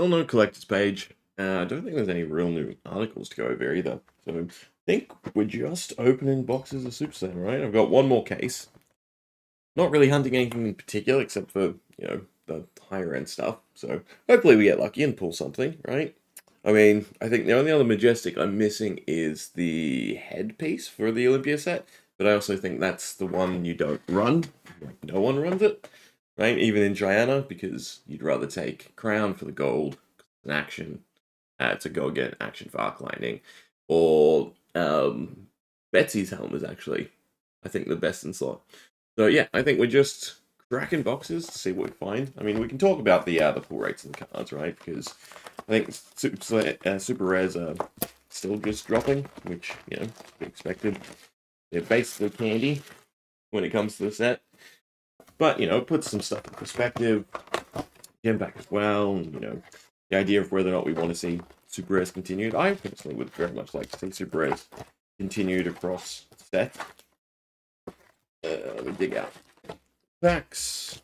still no collector's page. I don't think there's any real new articles to go over either. So I think we're just opening boxes of Super Saiyan, right? I've got one more case. Not really hunting anything in particular except for, the higher end stuff. So hopefully we get lucky and pull something, right? I mean, I think the only other Majestic I'm missing is the headpiece for the Olympia set. But I also think that's the one you don't run. Like, no one runs it, right? Even in Gianna, because you'd rather take Crown for the gold, an action, to go get action for Arc Lightning. Or Betsy's helm is actually, I think, the best in slot. So yeah, I think we're just cracking boxes to see what we find. I mean, we can talk about the pull rates of the cards, right? Because I think super rares are still just dropping, which, to be expected. They're basically candy when it comes to the set. But, it puts some stuff in perspective. Gem back as well, and, the idea of whether or not we want to see super rares continued. I personally would very much like to see super rares continued across the set. Let me dig out packs.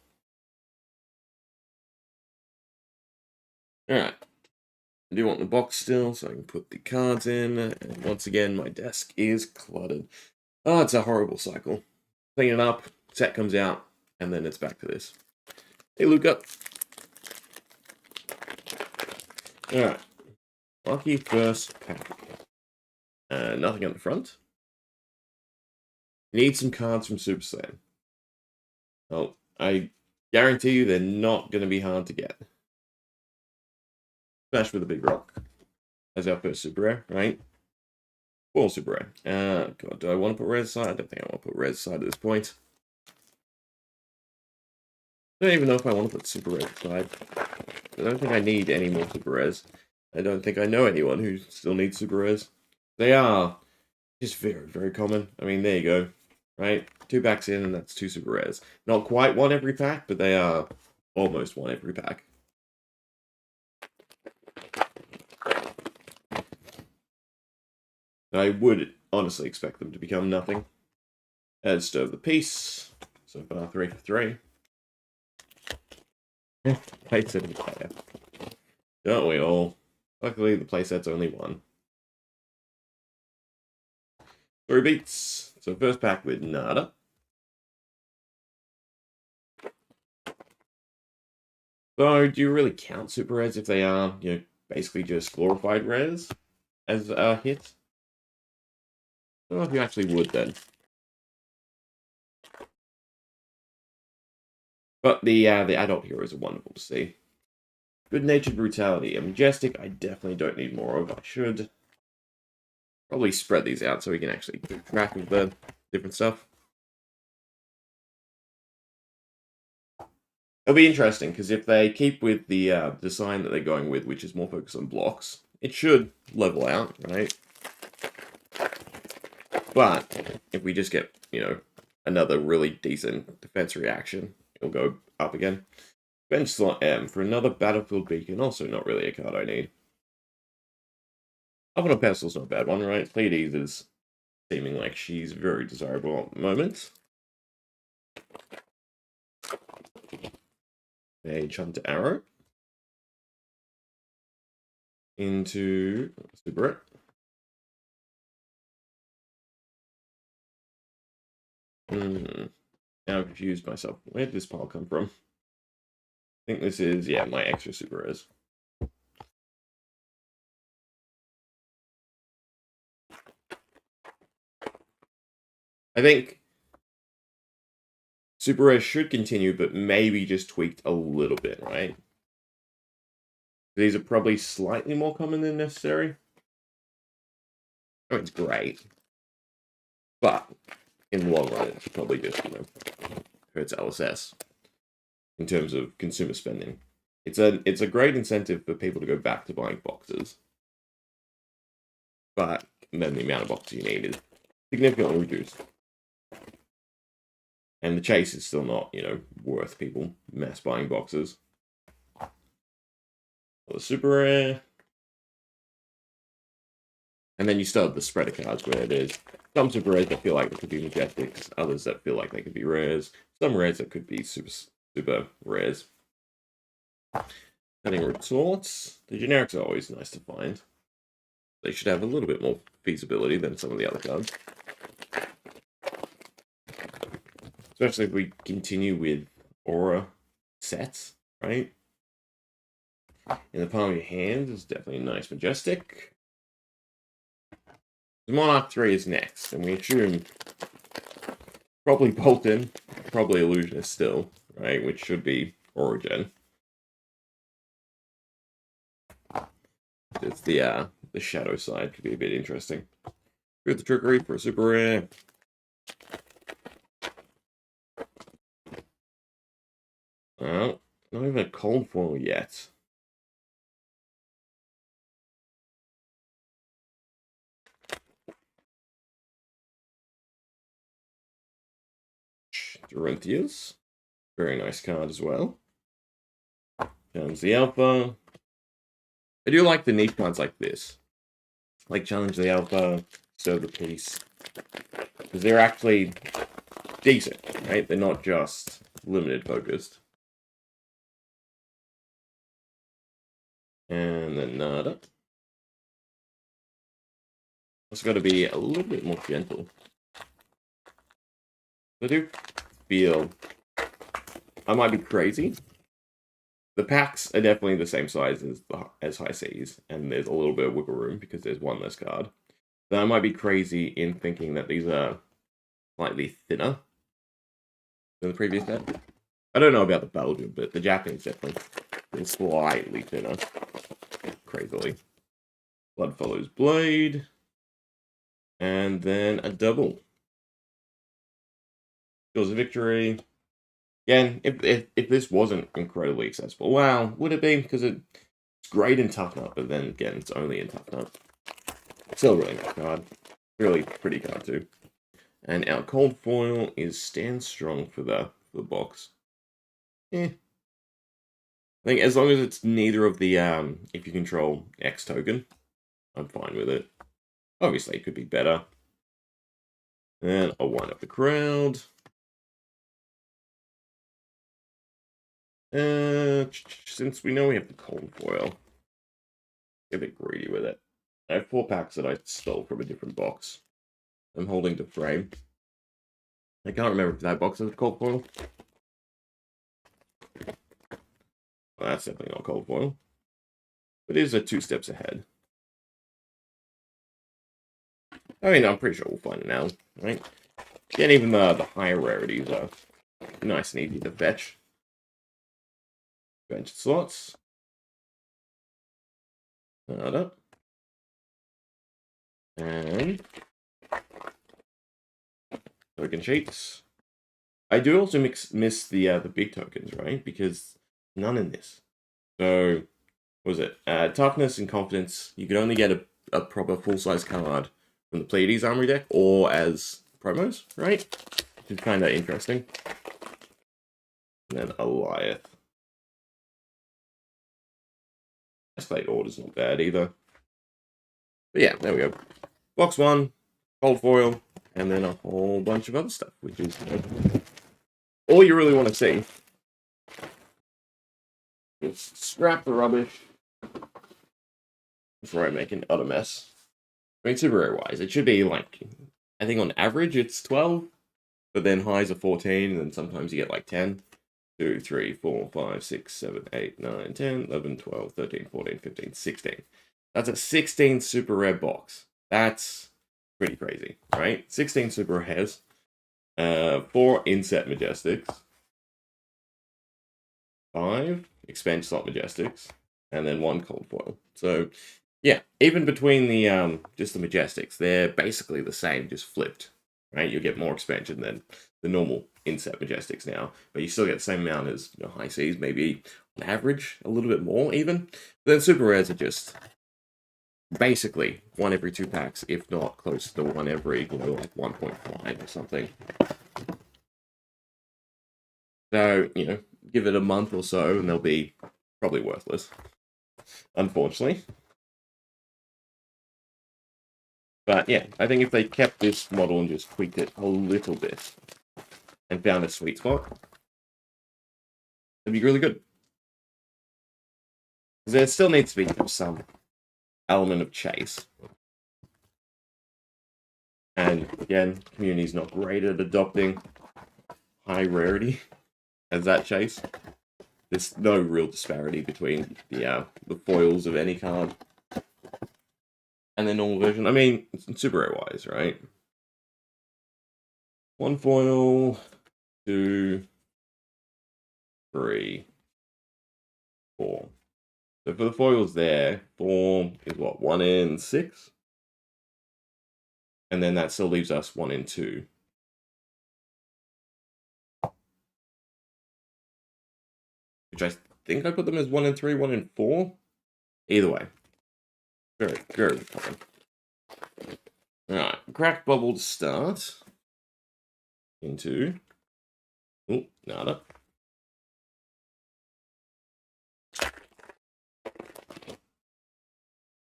Alright. I do want the box still, so I can put the cards in. And once again, my desk is cluttered. Oh, it's a horrible cycle. Clean it up, set comes out, and then it's back to this. Hey, Luca. Alright. Lucky first pack. Nothing on the front. Need some cards from Super Saiyan. Well, I guarantee you they're not going to be hard to get. Smash with a big rock. As our first super rare, right? Well, super rare. God, do I want to put res aside? I don't think I want to put res aside at this point. I don't even know if I want to put super res aside. I don't think I need any more super res. I don't think I know anyone who still needs super res. They are just very, very common. I mean, there you go. Right? 2 packs in, and that's 2 super rares. Not quite one every pack, but they are almost one every pack. I would honestly expect them to become nothing. As to the piece, so far 3 for 3. Playset of the player. Don't we all? Luckily, the playset's only 1. 3 beats. So first pack with nada. So do you really count super rares if they are, basically just glorified rares as a hit? I don't know if you actually would then. But the adult heroes are wonderful to see. Good-natured brutality. A majestic, I definitely don't need more of. I should probably spread these out so we can actually keep track of the different stuff. It'll be interesting, because if they keep with the design that they're going with, which is more focused on blocks, it should level out, right? But if we just get, another really decent defense reaction, it'll go up again. Bench slot M for another battlefield beacon, also not really a card I need. Up on a pedestal's not a bad one, right? Pleiades is seeming like she's very desirable at the moment. Mage Hunter Arrow. Into Super. Now I've confused myself. Where did this pile come from? I think this is, my extra super rares. I think super rares should continue, but maybe just tweaked a little bit, right? These are probably slightly more common than necessary. I mean, it's great. But in the long run, it's probably just, hurts LSS in terms of consumer spending. It's a great incentive for people to go back to buying boxes. But then the amount of boxes you need is significantly reduced. And the chase is still not, worth people mass buying boxes. The super rare. And then you still have the spreader cards where there's some super rares that feel like they could be majestics, others that feel like they could be rares, some rares that could be super rares. Cutting retorts. The generics are always nice to find. They should have a little bit more feasibility than some of the other cards. Especially if we continue with aura sets, right? In the palm of your hand is definitely nice majestic. The Monarch 3 is next, and we assume probably Bolton, probably Illusionist still, right? Which should be Origin. It's the shadow side could be a bit interesting. Here's the trickery for a super rare. Well, not even a cold foil yet. Dorinthius. Very nice card as well. Challenge the Alpha. I do like the niche cards like this. Like Challenge the Alpha, Serve the Peace. Because they're actually decent, right? They're not just limited focused. And then nada. It's got to be a little bit more gentle. I do feel I might be crazy. The packs are definitely the same size as High Seas, and there's a little bit of wiggle room because there's one less card. So I might be crazy in thinking that these are slightly thinner than the previous set. I don't know about the Belgian, but the Japanese definitely is slightly thinner. Crazily. Blood follows blade. And then a double. Scores a victory. Again, if this wasn't incredibly accessible, wow, would it be? Because it's great in Tough Nut, but then again, it's only in Tough Nut. Still a really nice card. Really pretty card too. And our cold foil is Stand Strong for the box. I think as long as it's neither of the if you control X token, I'm fine with it. Obviously, it could be better. And I'll wind up the crowd. Since we know we have the cold foil, get a bit greedy with it. I have 4 packs that I stole from a different box. I'm holding to frame. I can't remember if that box has cold foil. Well, that's definitely not cold foil. But it is a 2 steps ahead. I mean, I'm pretty sure we'll find it now, right? And even the higher rarities are nice and easy to fetch. Bench slots. Nada. And token sheets. I do also miss the big tokens, right? Because none in this. So, what was it? Toughness and confidence. You can only get a proper full-size card from the Pleiades Armory deck or as promos, right? Which is kind of interesting. And then Goliath. Escalate Order's not bad either. But yeah, there we go. Box 1, cold foil, and then a whole bunch of other stuff, which is all you really want to see. Just scrap the rubbish before I make an utter mess. I mean, super rare wise, it should be like, I think on average it's 12, but then highs are 14, and then sometimes you get like 10. 2, 3, 4, 5, 6, 7, 8, 9, 10, 11, 12, 13, 14, 15, 16. That's a 16 super rare box. That's pretty crazy, right? 16 super rares, 4 inset majestics, 5 expansion slot majestics, and then 1 cold foil. So yeah, even between the just the majestics, they're basically the same, just flipped, right? You get more expansion than the normal inset majestics now, but you still get the same amount as High Seas, maybe on average a little bit more even. But then super rares are just basically 1 every 2 packs, if not close to 1 every, like 1.5 or something. So, give it a month or so and they'll be probably worthless, unfortunately. But yeah, I think if they kept this model and just tweaked it a little bit and found a sweet spot, it'd be really good. there still needs to be some element of chase. And again, community's not great at adopting high rarity as that chase. There's no real disparity between the foils of any card and the normal version. I mean, super rare wise, right? 1 foil, 2, 3, 4. So for the foils there, 4 is what, 1 in 6? And then that still leaves us 1 in 2. Which I think I put them as 1 in 3, 1 in 4. Either way. Very, very common. Alright, cracked bubble to start. Into. Oh, nada.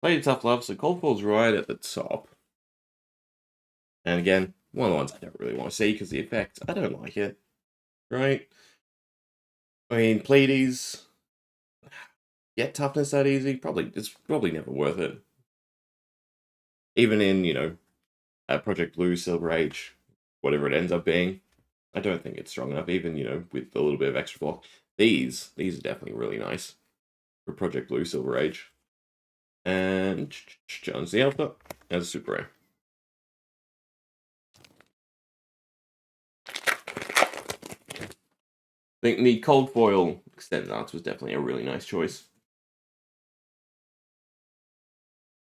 Play tough love, so cold fall's right at the top. And again, one of the ones I don't really want to see because the effect, I don't like it. Right? I mean, Pleiades, get toughness that easy? It's probably never worth it. Even in, you know, Project Klloo, Silver Age, whatever it ends up being, I don't think it's strong enough, even, you know, with a little bit of extra block. These are definitely really nice for Project Klloo, Silver Age. And Jones the Alpha as a super rare. I think the cold foil extended arts was definitely a really nice choice.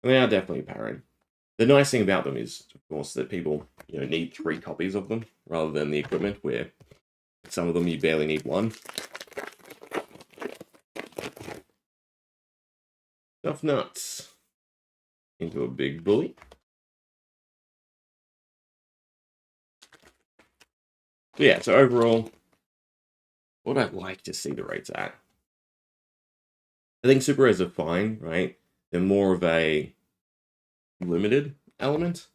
And they are definitely parrying. The nice thing about them is, of course, that people, you know, need 3 copies of them rather than the equipment where some of them you barely need 1. Stuff nuts into a big bully. So yeah, so overall, what I'd like to see the rates at. I think super rares are fine, right? They're more of a limited element.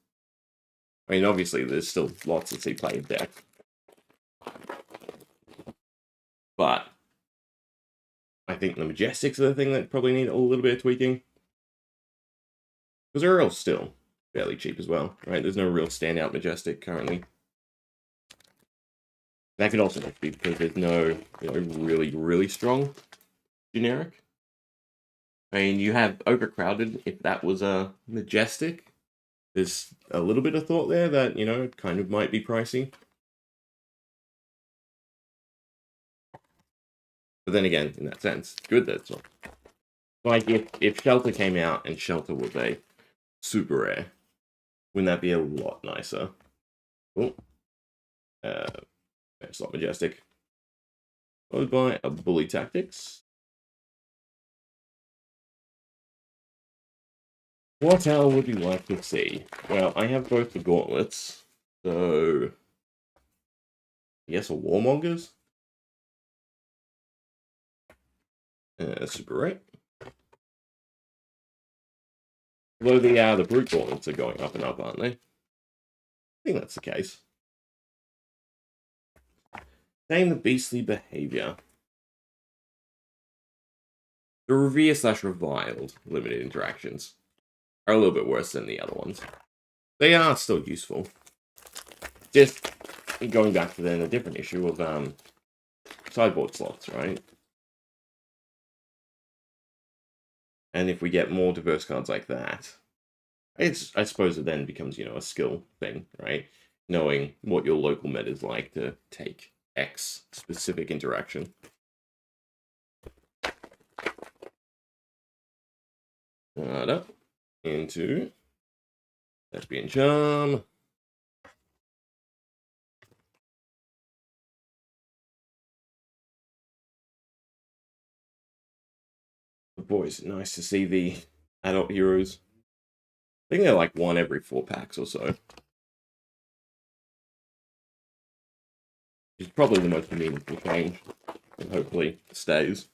I mean, obviously, there's still lots to see played there. But I think the Majestics are the thing that probably need a little bit of tweaking. Because they're all still fairly cheap as well, right? There's no real standout Majestic currently. That could also be because there's no, you know, really, really strong generic. I mean, you have Overcrowded, if that was a Majestic. There's a little bit of thought there that, you know, kind of might be pricey. But then again, in that sense, good that's all. Like, if Shelter came out and Shelter was a super rare, wouldn't that be a lot nicer? Oh. It's not Majestic. Followed by a Bully Tactics. What else would you like to see? Well, I have both the gauntlets, so I guess a Warmongers. Super rare. Although the brute gauntlets are going up and up, aren't they? I think that's the case. Name the beastly behavior. The Revere/Reviled limited interactions are a little bit worse than the other ones. They are still useful. Just going back to then a different issue of sideboard slots, right? And if we get more diverse cards like that, I suppose it then becomes, you know, a skill thing, right? Knowing what your local meta is like to take X specific interaction. Up into Lesbian Charm. Boys, nice to see the adult heroes. I think they're like 1 every 4 packs or so. It's probably the most meaningful change, and hopefully stays.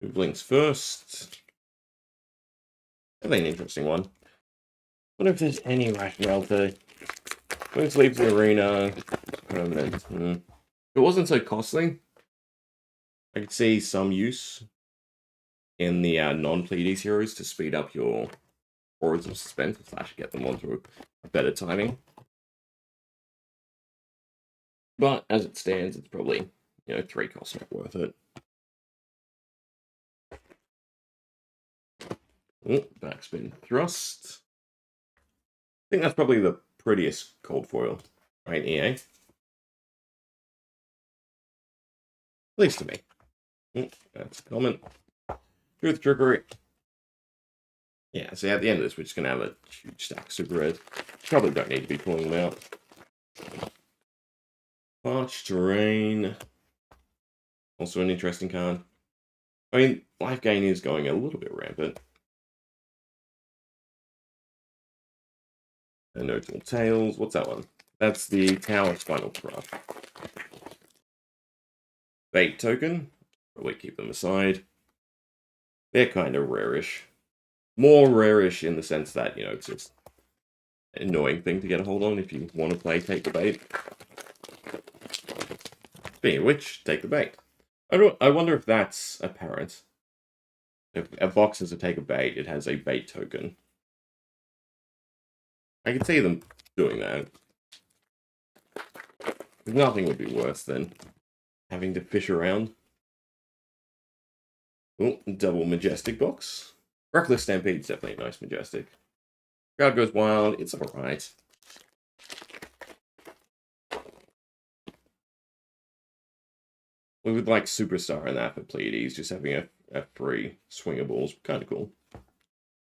Who blinks first? I think an interesting one. What if there's any rationale to when it leaves the arena permanent? If it wasn't so costly, I could see some use in the non-Pleiades heroes to speed up your Auras of Suspense / get them onto a better timing. But as it stands, it's probably, 3 costs not worth it. Oh, backspin thrust. I think that's probably the prettiest cold foil, right, EA? At least to me. Oh, that's a comment. Truth trickery. Yeah, so at the end of this, we're just going to have a huge stack of super red. Probably don't need to be pulling them out. Parched Terrain. Also an interesting card. I mean, life gain is going a little bit rampant. And Notable Tails. What's that one? That's the Tower's Final Crush. Bait token. Probably keep them aside. They're kind of rarish. More rarish in the sense that, it's just an annoying thing to get a hold on if you want to play Take the Bait. Speaking of which, Take the Bait. I wonder if that's apparent. If a box has a Take a Bait, it has a bait token. I can see them doing that. Nothing would be worse than having to fish around. Oh, double Majestic box. Reckless Stampede is definitely a nice Majestic. Crowd goes wild, it's alright. We would like Superstar in that for Pleiades, just having a free swing of balls. Kind of cool.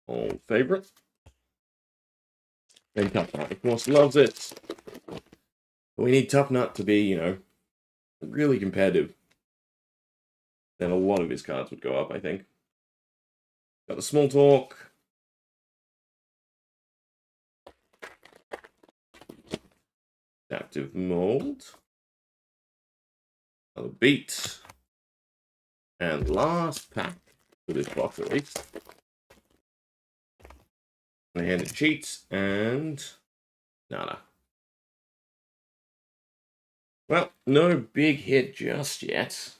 Old favorite. Then Tough Nut, of course, loves it. But we need Tough Nut to be, really competitive. Then a lot of his cards would go up, I think. Got the Small Talk. Adaptive Mold. Another Beat. And last pack for this box at least. The Handed Cheats and nada. Well, no big hit just yet.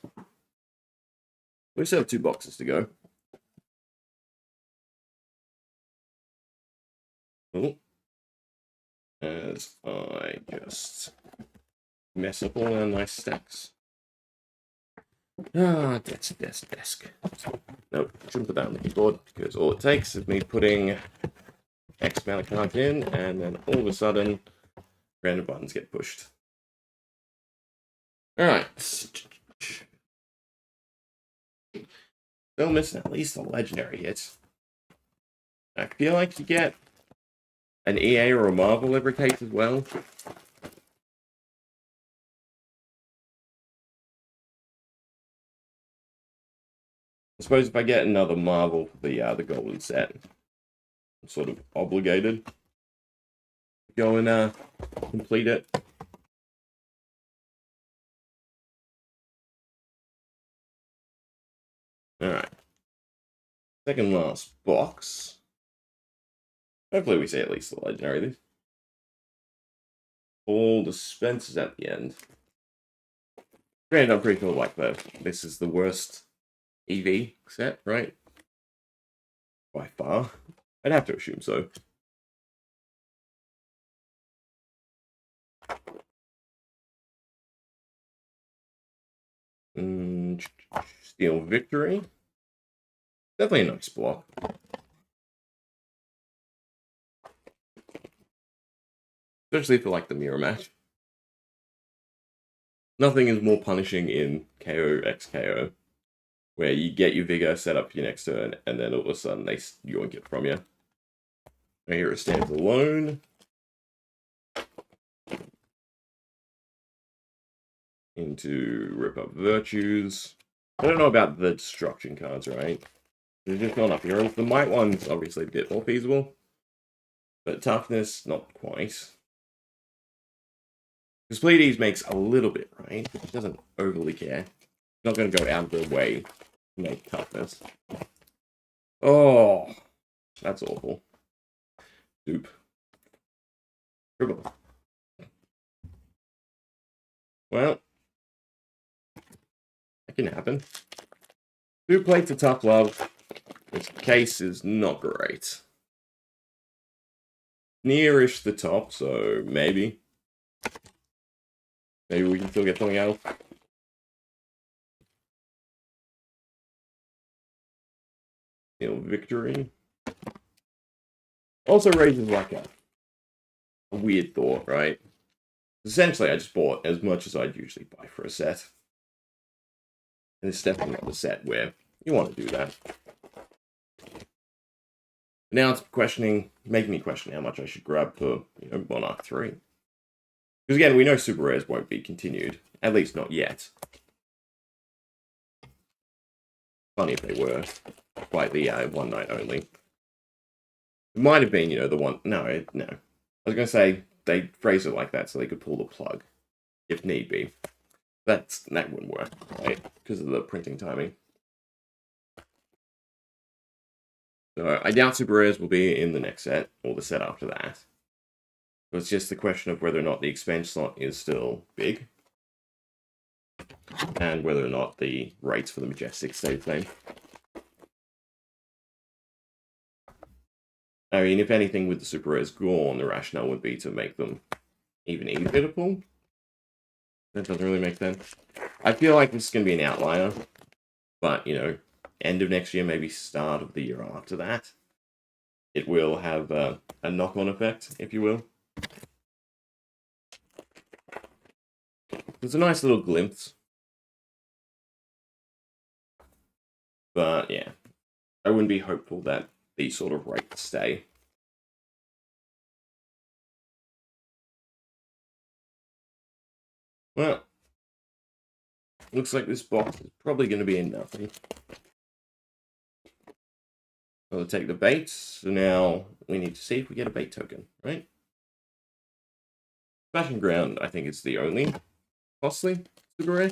We still have 2 boxes to go. Oh. As I just mess up all our nice stacks. Ah, desk. Nope, shouldn't put that on the keyboard, because all it takes is me putting X amount of cards in, and then all of a sudden, random buttons get pushed. Alright. Still missing at least a legendary hit. I feel like you get an EA or a Marvel every case as well. I suppose if I get another Marvel for the golden set, I'm sort of obligated to go and complete it. Alright. Second last box. Hopefully we see at least the legendary. All dispensers at the end. Granted, I'm pretty sure like this is the worst EV set, right? By far. I'd have to assume so. Steel Victory. Definitely a nice block. Especially for like the mirror match. Nothing is more punishing in KO x KO, where you get your vigor set up for your next turn, and then all of a sudden they yoink it from you. Now here it stands alone. Into Rip Up Virtues. I don't know about the destruction cards, right? There's just not enough heroes. The might one's obviously a bit more feasible, but toughness, not quite. Because Pleiades makes a little bit, right? It doesn't overly care. It's not going to go out of their way to make toughness. Oh, that's awful. Dupe. Dribble. Well, I can happen. 2 plates of tough love. This case is not great. Nearish the top, so maybe. Maybe we can still get something out. Victory. Also raises like a weird thought, right? Essentially, I just bought as much as I'd usually buy for a set. And it's definitely not the set where you want to do that. Now it's making me question how much I should grab for, Monarch 3. Because again, we know super rares won't be continued. At least not yet. Funny if they were. Quite the one night only. It might have been, the one... No. I was going to say, they phrase it like that so they could pull the plug. If need be. That wouldn't work, right? Because of the printing timing. So I doubt super rares will be in the next set, or the set after that. But it's just the question of whether or not the expense slot is still big. And whether or not the rates for the Majestic stay the same. I mean, if anything, with the super rares gone, the rationale would be to make them even easier to pull. That doesn't really make sense. I feel like this is going to be an outlier. But, end of next year, maybe start of the year after that. It will have a knock-on effect, if you will. There's a nice little glimpse. But, yeah. I wouldn't be hopeful that these sort of rates stay. Well, looks like this box is probably going to be a nothing. I'll take the bait, so now we need to see if we get a bait token, right? Smashing Ground, I think, is the only costly super rare.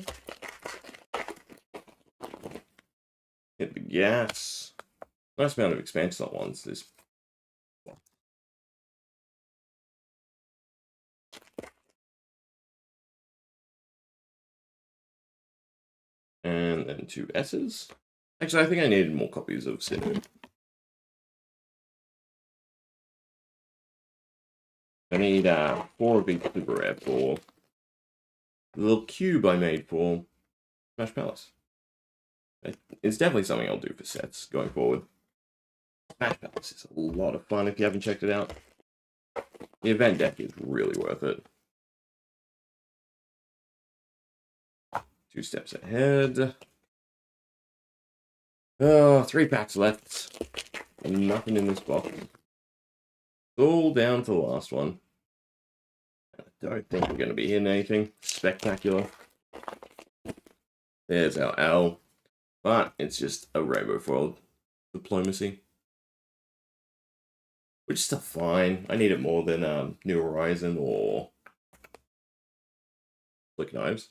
Hit the gas. Nice amount of expansion at once. This. And then 2 S's. Actually, I think I needed more copies of Sinnoh. I need 4 big super rare for the little cube I made for Smash Palace. It's definitely something I'll do for sets going forward. Smash Palace is a lot of fun if you haven't checked it out. The event deck is really worth it. 2 steps ahead. Oh, 3 packs left. And nothing in this box. It's all down to the last one. I don't think we're going to be hitting anything spectacular. There's our L. But it's just a rainbow foil diplomacy. Which is still fine. I need it more than New Horizon or Flick Knives.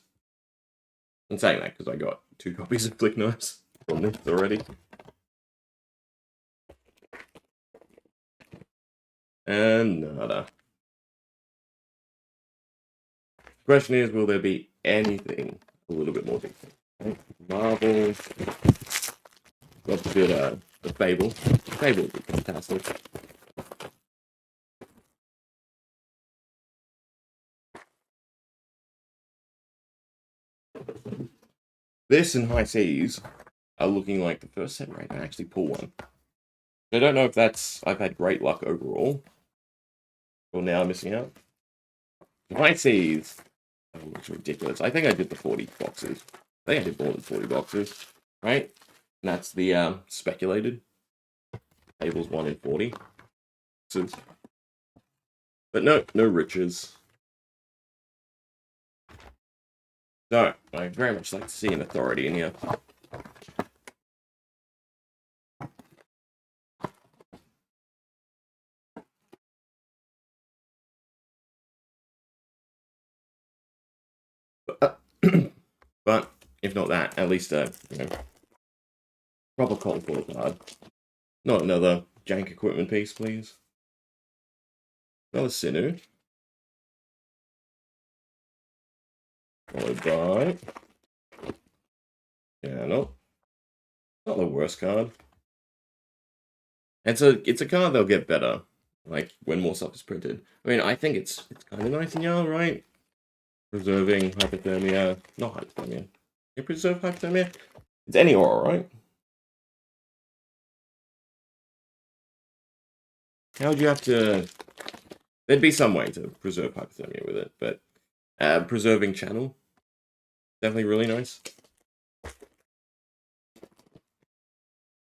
I'm saying that because I got 2 copies of Flick Knives from this already. And nada. Question is, will there be anything a little bit more decent? Okay. Marvel. God forbid, the Fable. Fable would be fantastic. This and High Seas are looking like the first set right I actually pull one. I don't know if I've had great luck overall. Or now I'm missing out. High Seas looks ridiculous. I think I did the 40 boxes. I think I did more than 40 boxes. Right? And that's the speculated. Tables 1 in 40. But no riches. So, I very much like to see an authority in here. But if not that, at least proper call for a card. Not another jank equipment piece, please. Another Sinnoh. Followed by Yeah, not the worst card. It's a card that'll get better, like when more stuff is printed. I mean, I think it's kind of nice in yellow, right? Preserving hypothermia, not hypothermia. You preserve hypothermia. It's any aura, right? How would you have to? There'd be some way to preserve hypothermia with it, but preserving channel definitely really nice.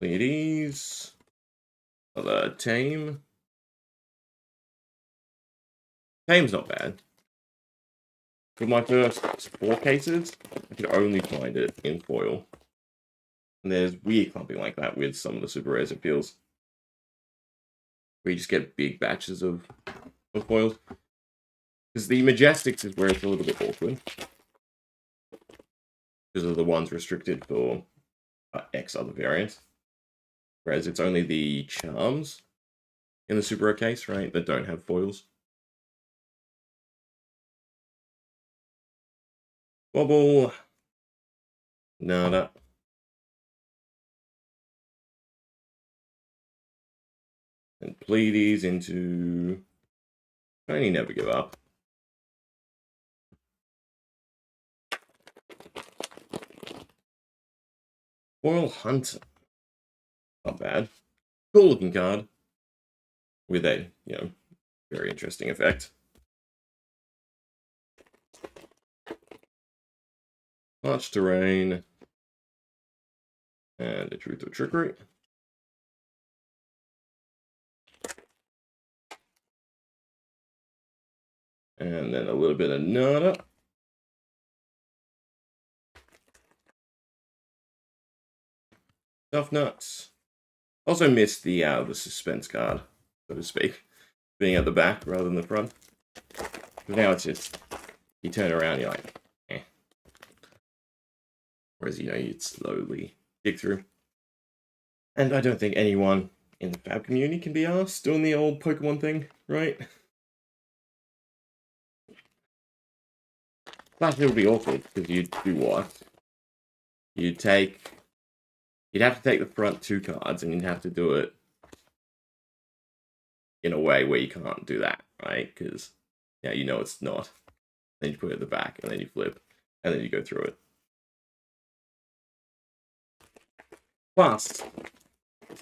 Ladies, tame. Tame's not bad. For my first 4 cases, I could only find it in foil. And there's weird clumping like that with some of the super rares it feels. Where you just get big batches of foils. Because the Majestics is where it's a little bit awkward. Because of the ones restricted for X other variants. Whereas it's only the charms in the super rare case, right, that don't have foils. Wobble. Nada. And Pleiades into Tiny Never Give Up. Foil Hunter. Not bad. Cool looking card. With a, very interesting effect. March Terrain. And a Truth or Trickery. And then a little bit of Nada. Tough Nuts. Also missed the suspense card, so to speak. Being at the back rather than the front. But now it's just, you turn around, you're like, eh. Whereas, you'd slowly dig through. And I don't think anyone in the Fab community can be asked doing the old Pokemon thing, right? Plus, it would be awkward, because you'd do what? You'd have to take the front 2 cards, and you'd have to do it in a way where you can't do that, right? Because, it's not. Then you put it at the back, and then you flip, and then you go through it. Plus,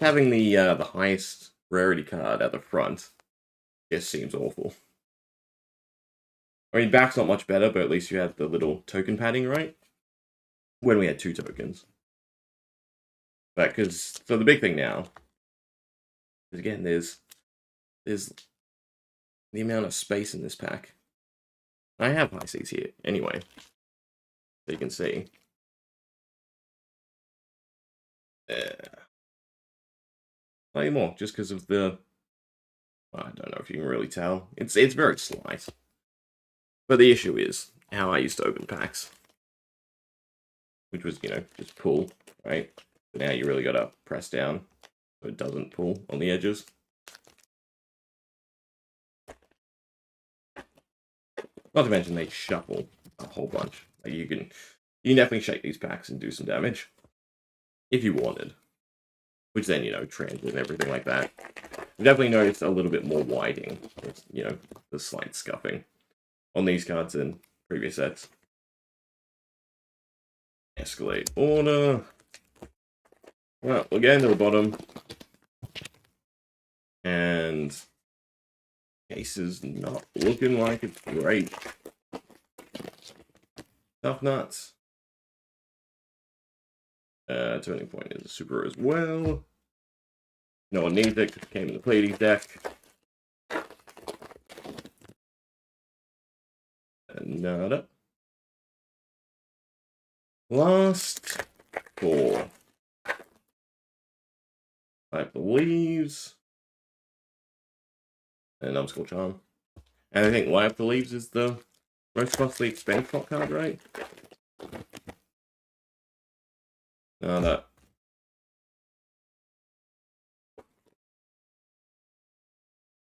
having the highest rarity card at the front just seems awful. I mean, back's not much better, but at least you had the little token padding, right? When we had 2 tokens. But so the big thing now is, again, there's the amount of space in this pack. I have high Cs here anyway, so you can see. Not anymore, just because of the. I don't know if you can really tell. It's very slight. But the issue is how I used to open packs, which was just pull, right? But now you really gotta press down so it doesn't pull on the edges. Not to mention they shuffle a whole bunch. Like you can definitely shake these packs and do some damage if you wanted. Which then, transit and everything like that. You definitely notice a little bit more whiting. It's, the slight scuffing on these cards in previous sets. Escalate order. Well, we're getting to the bottom. And case is not looking like it's great. Tough Nuts. Turning Point is a super as well. No one needs it because it came in the Pleiades deck. Nada. Last 4. Light the Leaves. And Numbskull Charm. And I think Light the Leaves is the most costly expense pot card, right? Nada.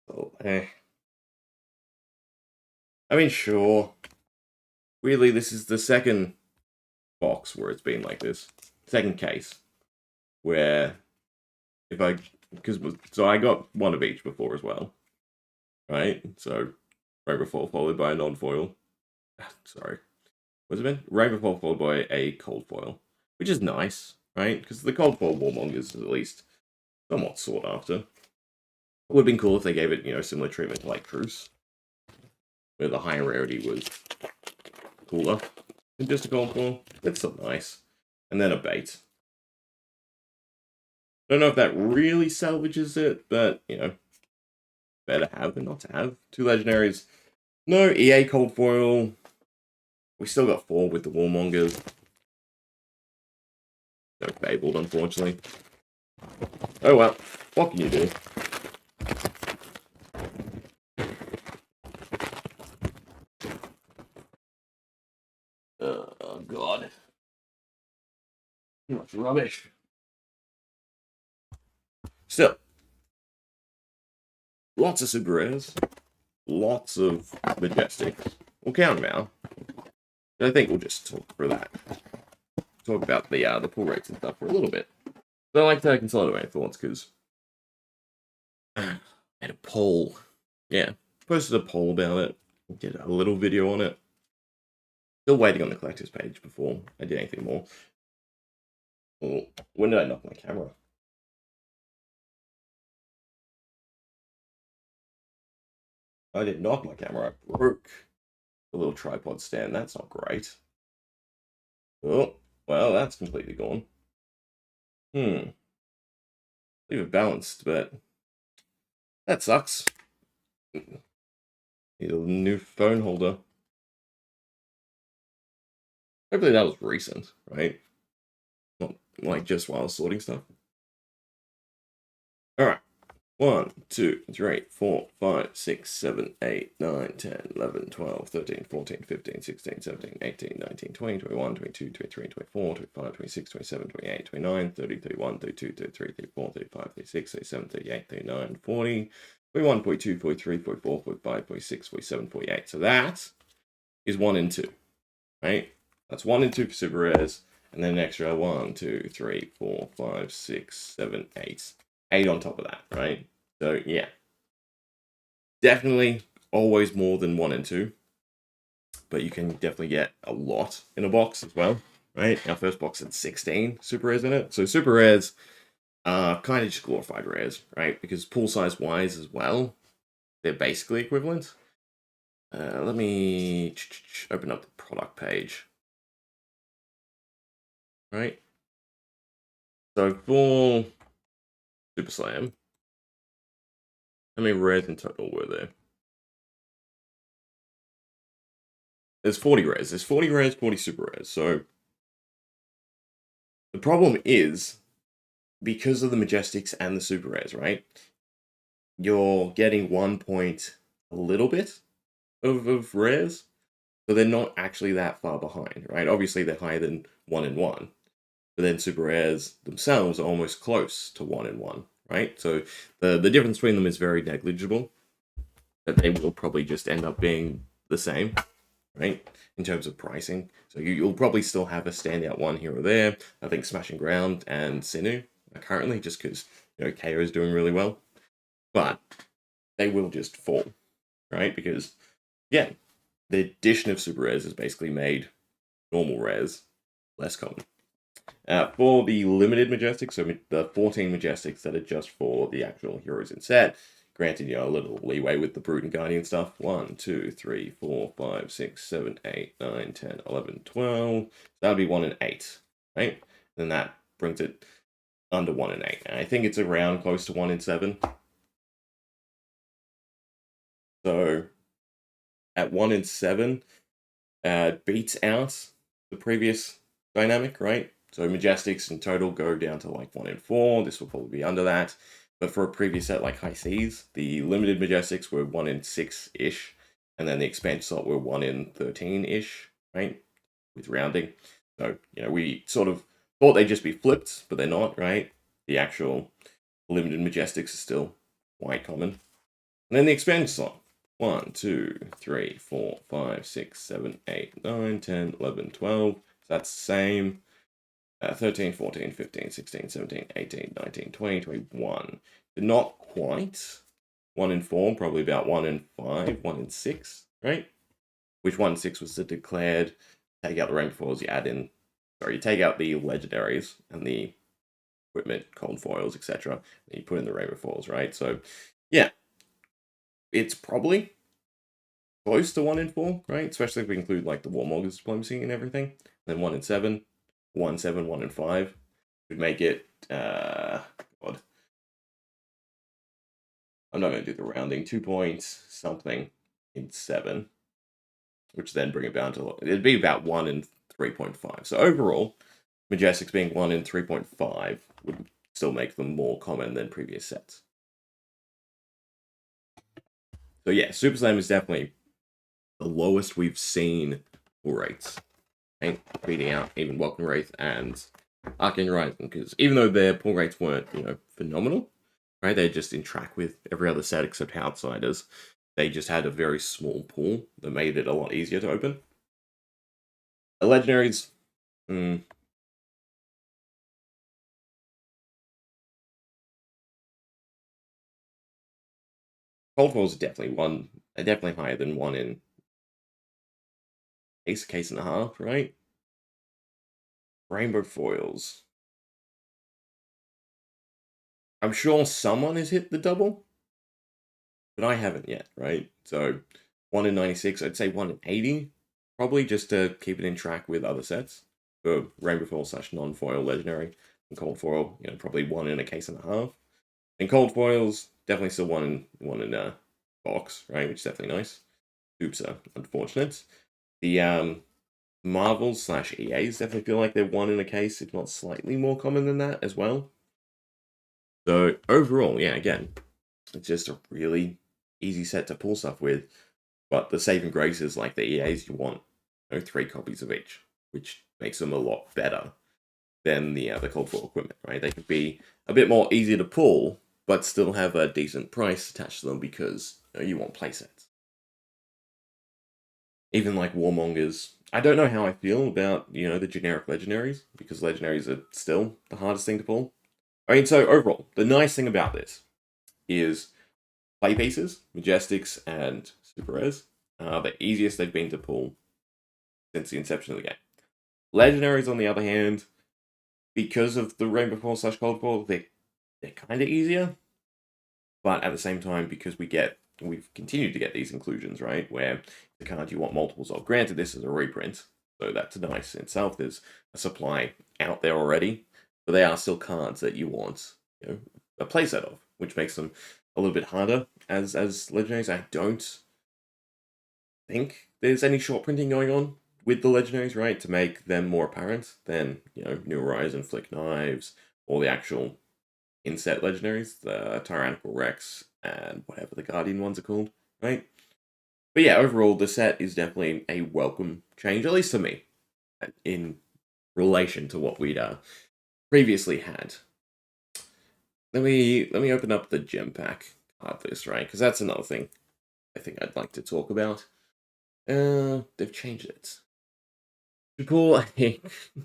Oh, eh. I mean, sure. Weirdly, this is the second box where it's been like this. second case where if I, so I got one of each before as well, right? So Rainbow Fall followed by a non-foil. Sorry, what's it been? Rainbow Fall followed by a cold foil, which is nice, right? Because the cold foil warmongers is at least somewhat sought after. It would have been cool if they gave it, similar treatment to like Truce, where the higher rarity was cooler than just a cold foil. It's still nice. And then a bait. I don't know if that really salvages it, but, better have than not to have. 2 legendaries. No EA cold foil. We still got 4 with the warmongers. No fabled, unfortunately. Oh well, what can you do? Oh god. Too much rubbish. Still, lots of super rares, lots of majestics. We'll count them out. I think we'll just talk through that. Talk about the pull rates and stuff for a little bit. So I like to consolidate my thoughts because I had a poll. Yeah, posted a poll about it. Did a little video on it. Still waiting on the collector's page before I did anything more. Well, when did I knock my camera? I didn't knock my camera. I broke the little tripod stand. That's not great. Oh, well, that's completely gone. Leave it balanced, but that sucks. Need a new phone holder. Hopefully that was recent, right? Not like just while I was sorting stuff. Alright. 1, 2, 3, 4, 5, 6, 7, 8, 9, 10, 11, 12, 13, 14, 15, 16, 17, 18, 19, 20, 21, 22, 23, 24, 25, 26, 27, 28, 29, 30, 31, 32, 33, 34, 35, 36, 37, 38, 39, 40, 41, 42, 43, 44, 45, 46, 47, 48. So that is 1 and 2, right? That's 1 and 2 for super rares, and then an extra 1, 2, 3, 4, 5, 6, 7, 8. 8 on top of that, right? So yeah, definitely always more than 1 and 2, but you can definitely get a lot in a box as well, right? Our first box had 16 super rares in it, so super rares are kind of just glorified rares, right? Because pool size wise as well, they're basically equivalent. Let me open up the product page, right? So for Super Slam, how many rares in total were there? There's 40 rares. There's 40 rares, 40 super rares. So the problem is, because of the majestics and the super rares, right? You're getting 1 point a little bit of rares. So they're not actually that far behind, right? Obviously they're higher than 1 and 1. But then super rares themselves are almost close to 1 and 1, right? So the difference between them is very negligible. But they will probably just end up being the same, right? In terms of pricing. So you'll probably still have a standout one here or there. I think Smashing Ground and Sinu are currently, just because, KO is doing really well. But they will just fall, right? Because, yeah, the addition of super rares has basically made normal rares less common. For the limited majestics, so the 14 majestics that are just for the actual heroes in set, granted, a little leeway with the Brute and Guardian stuff. 1, 2, 3, 4, 5, 6, 7, 8, 9, 10, 11, 12. That'll be 1 and 8, right? Then that brings it under 1 and 8. And I think it's around close to 1 and 7. So at 1 and 7, beats out the previous dynamic, right? So majestics in total go down to like 1 and 4. This will probably be under that. But for a previous set like High Seas, the limited majestics were 1 in 6-ish, and then the expansion slot were 1 in 13-ish, right? With rounding. So, we sort of thought they'd just be flipped, but they're not, right? The actual limited majestics are still quite common. And then the expansion slot. 1, 2, 3, 4, 5, 6, 7, 8, 9, 10, 11, 12. So that's the same. 13, 14, 15, 16, 17, 18, 19, 20, 21. Not quite 1 in 4, probably about 1 in 5, 1 in 6, right? Which 1 in 6 was the declared, take out the rainbow foils, you add in, sorry, you take out the legendaries and the equipment, cold foils, etc. And you put in the rainbow foils, right? So, yeah, it's probably close to 1 in 4, right? Especially if we include like the Warmonger's diplomacy and everything. Then 1 in 7, 1 in 7, 1 in 5 would make it. God, I'm not going to do the rounding. 2 points something in 7, which then bring it down to it'd be about 1 in 3.5. So overall, Majestics being 1 in 3.5 would still make them more common than previous sets. So yeah, Super Slam is definitely the lowest we've seen pull rates. Right? Beating out even Welcome Rathe and Arcane Horizon, because even though their pull rates weren't, phenomenal, right? They're just in track with every other set except Outsiders. They just had a very small pool that made it a lot easier to open. The Legendaries, Cold Foils are definitely higher than 1 in case and a half, right? Rainbow Foils. I'm sure someone has hit the double, but I haven't yet, right? So 1 in 96, I'd say 1 in 80, probably just to keep it in track with other sets for Rainbow Foil / non-foil legendary and Cold Foil, probably 1 in a case and a half. And Cold Foils, definitely still 1 in a box, right? Which is definitely nice. Oops, unfortunate. The Marvels / EAs definitely feel like they're 1 in a case, if not slightly more common than that as well. So overall, yeah, again, it's just a really easy set to pull stuff with. But the saving grace is like the EAs, you want 3 copies of each, which makes them a lot better than the Cold Foil equipment, right? They could be a bit more easy to pull, but still have a decent price attached to them because you want playsets. Even like Warmongers, I don't know how I feel about the generic legendaries, because legendaries are still the hardest thing to pull. I mean, so overall, the nice thing about this is play pieces, Majestics and Super Rares are the easiest they've been to pull since the inception of the game. Legendaries, on the other hand, because of the Rainbow Foil / Cold Foil, they're kind of easier. But at the same time, because we've continued to get these inclusions, right? Where the card you want multiples of. Granted, this is a reprint, so that's nice in itself. There's a supply out there already, but they are still cards that you want, a playset of, which makes them a little bit harder as legendaries. I don't think there's any short printing going on with the legendaries, right, to make them more apparent than New Horizon, Flick Knives, or the actual inset legendaries, the Tyrannical Rex, and whatever the Guardian ones are called, right? But yeah, overall, the set is definitely a welcome change, at least to me, in relation to what we'd previously had. Let me open up the gem pack card list, right? Because that's another thing I think I'd like to talk about. They've changed it. To pull a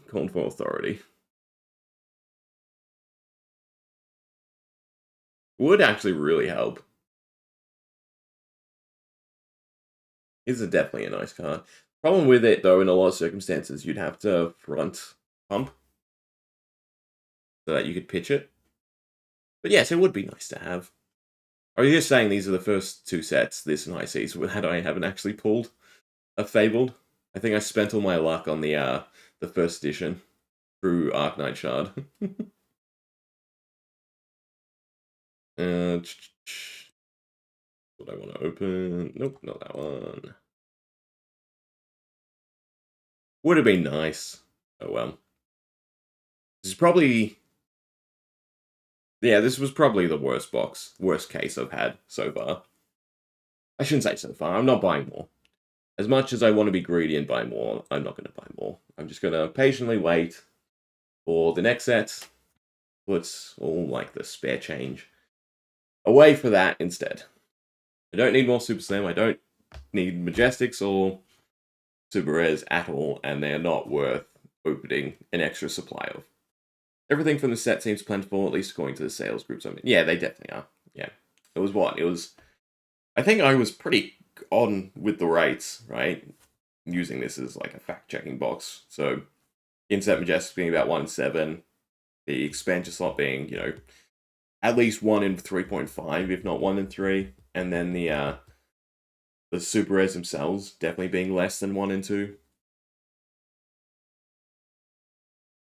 Cold Foil Authority would actually really help. This is definitely a nice card. Problem with it, though, in a lot of circumstances, you'd have to front pump so that you could pitch it. But yes, it would be nice to have. Are you just saying these are the first 2 sets, this and High Seas, that I haven't actually pulled a Fabled? I think I spent all my luck on the first edition through Arknight Shard. What I want to open? Nope, not that one. Would have been nice. Oh well. This is probably... Yeah, this was probably the worst case I've had so far. I shouldn't say so far, I'm not buying more. As much as I want to be greedy and buy more, I'm not going to buy more. I'm just going to patiently wait for the next set, put all like the spare change away for that instead. I don't need more Super Slam, I don't need Majestics or Super Rares at all, and they're not worth opening an extra supply of. Everything from the set seems plentiful, at least according to the sales groups. I mean, yeah, they definitely are. Yeah. It was what? It was... I think I was pretty on with the rates, right? Using this as like a fact-checking box. So, Inset Majestic being about 1 in 7. The expansion slot being, at least 1 in 3.5, if not 1 in 3. And then the super rares themselves definitely being less than 1 in 2.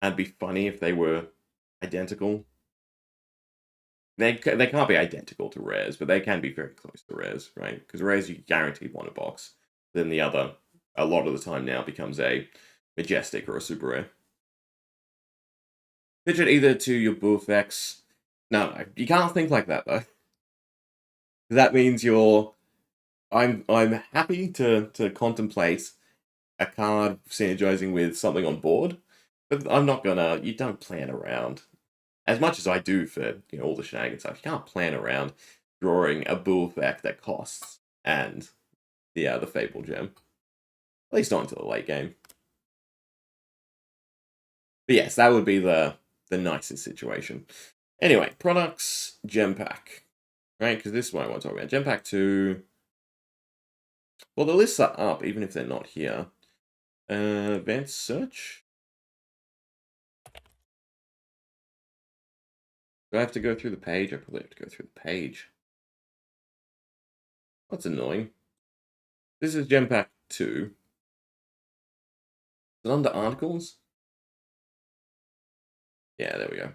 That'd be funny if they were identical. They can't be identical to rares, but they can be very close to rares, right? Because rares you guaranteed want a box. Then the other, a lot of the time now, becomes a majestic or a super rare. Pitch it either to your blue effects. No, you can't think like that though. That means you're. I'm happy to contemplate a card synergizing with something on board, but I'm not gonna. You don't plan around. As much as I do for all the shenanigans stuff, you can't plan around drawing a bull effect that costs and the Fable gem. At least not until the late game. But yes, that would be the nicest situation. Anyway, products, gem pack. Right, because this is what I want to talk about. Gem pack 2. Well, the lists are up, even if they're not here. Advanced search. Do I have to go through the page? I probably have to go through the page. That's annoying. This is Gem Pack 2. Is it under articles? Yeah, there we go.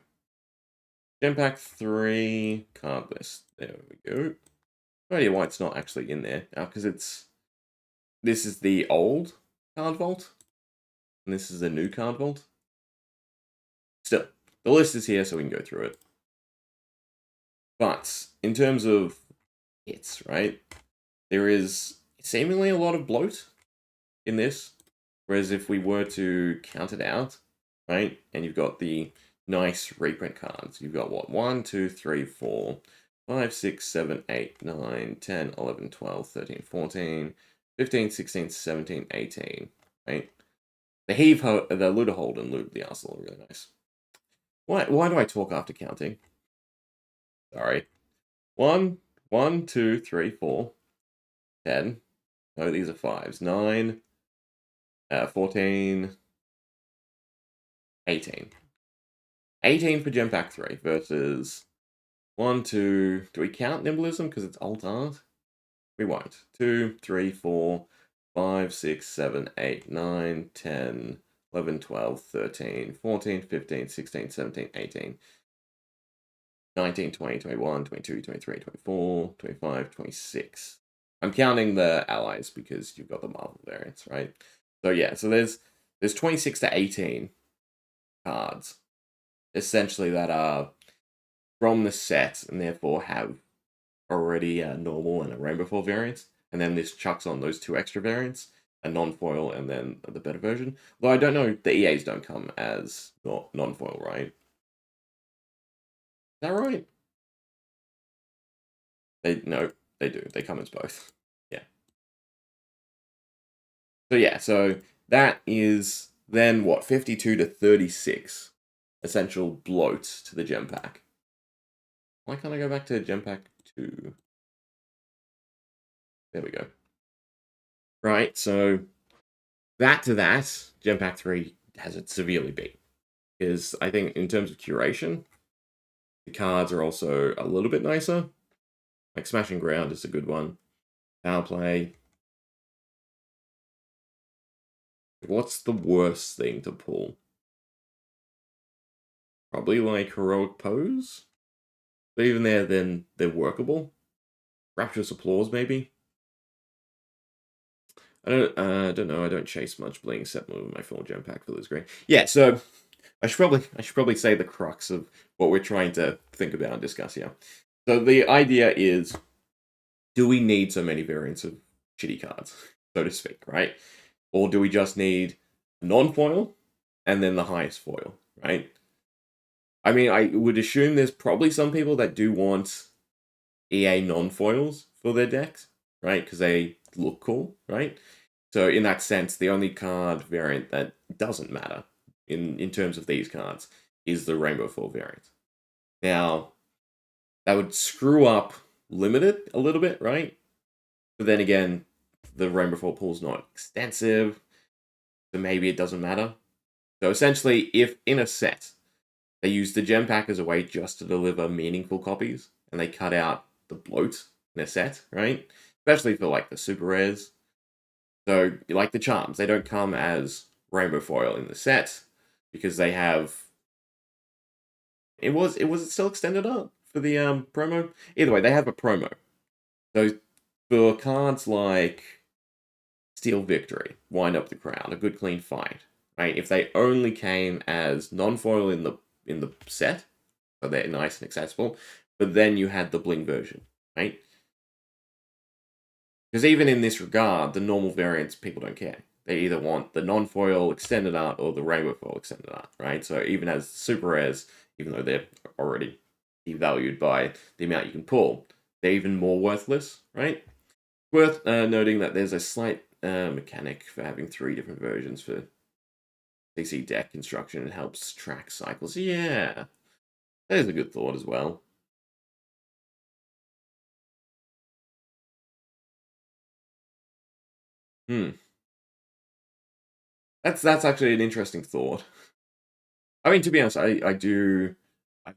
Gem Pack 3 card list. There we go. No idea why it's not actually in there now, because this is the old card vault, and this is the new card vault. Still, the list is here, so we can go through it. But in terms of hits, right, there is seemingly a lot of bloat in this. Whereas if we were to count it out, right, and you've got the nice reprint cards, you've got what? 1, 2, 3, 4, 5, 6, 7, 8, 9, 10, 11, 12, 13, 14, 15, 16, 17, 18, right? The the Looter Hold and Loot the Arsenal are really nice. Why do I talk after counting? Sorry. 1, 2, 3, 4, 10. No, these are 5s. 9, 14, 18. 18 for Gem Pack 3 versus 1, 2. Do we count Nimblism because it's alt art? We won't. 2, 3, 4, 5, 6, 7, 8, 9, 10, 11, 12, 13, 14, 15, 16, 17, 18, 19, 20, 21, 22, 23, 24, 25, 26. I'm counting the allies because you've got the Marvel variants, right? So yeah, so there's 26 to 18 cards, essentially, that are from the set and therefore have already a normal and a Rainbow Foil variants, and then this chucks on those 2 extra variants, a non-foil and then the better version. Though I don't know, the EAs don't come as non-foil, right? Is that right? No, they do. They come as both. Yeah. So yeah, so that is then what, 52 to 36 essential bloat to the gem pack. Why can't I go back to gem pack 2? There we go. Right, so that to that, gem pack 3 has it severely beat. Because I think in terms of curation, the cards are also a little bit nicer. Like Smashing Ground is a good one. Power Play. What's the worst thing to pull? Probably like Heroic Pose. But even there, then they're workable. Rapturous Applause, maybe. I don't know. I don't chase much bling except with my full gem pack for this green. Yeah, so I should probably say the crux of what we're trying to think about and discuss here. So the idea is, do we need so many variants of shitty cards, so to speak, right? Or do we just need non-foil and then the highest foil, right? I mean, I would assume there's probably some people that do want EA non-foils for their decks, right? Because they look cool, right? So in that sense, the only card variant that doesn't matter in terms of these cards is the Rainbow Foil variant. Now, that would screw up Limited a little bit, right? But then again, the Rainbow Foil pool is not extensive, so maybe it doesn't matter. So essentially, if in a set, they use the gem pack as a way just to deliver meaningful copies, and they cut out the bloat in a set, right? Especially for like the super rares. So, like the charms, they don't come as Rainbow Foil in the set because they have. It was still extended art for the promo. Either way, they have a promo. So for cards like Steel Victory, Wind Up the Crowd, A Good Clean Fight, right? If they only came as non-foil in the set, so they're nice and accessible, but then you had the bling version, right? Because even in this regard, the normal variants, people don't care. They either want the non-foil extended art or the rainbow foil extended art, right? So even as super rares, even though they're already devalued by the amount you can pull, they're even more worthless, right? Worth noting that there's a slight mechanic for having 3 different versions for CC deck construction. It helps track cycles. Yeah, that is a good thought as well. That's actually an interesting thought. I mean, to be honest, I've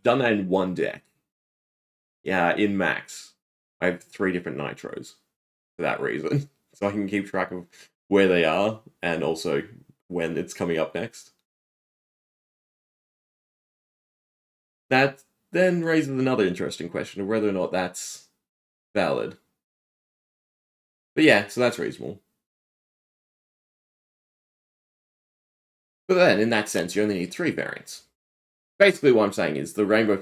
done that in one deck. Yeah, in Max, I have 3 different nitros for that reason, so I can keep track of where they are and also when it's coming up next. That then raises another interesting question of whether or not that's valid. But yeah, so that's reasonable. But then, in that sense, you only need 3 variants. Basically, what I'm saying is the rainbow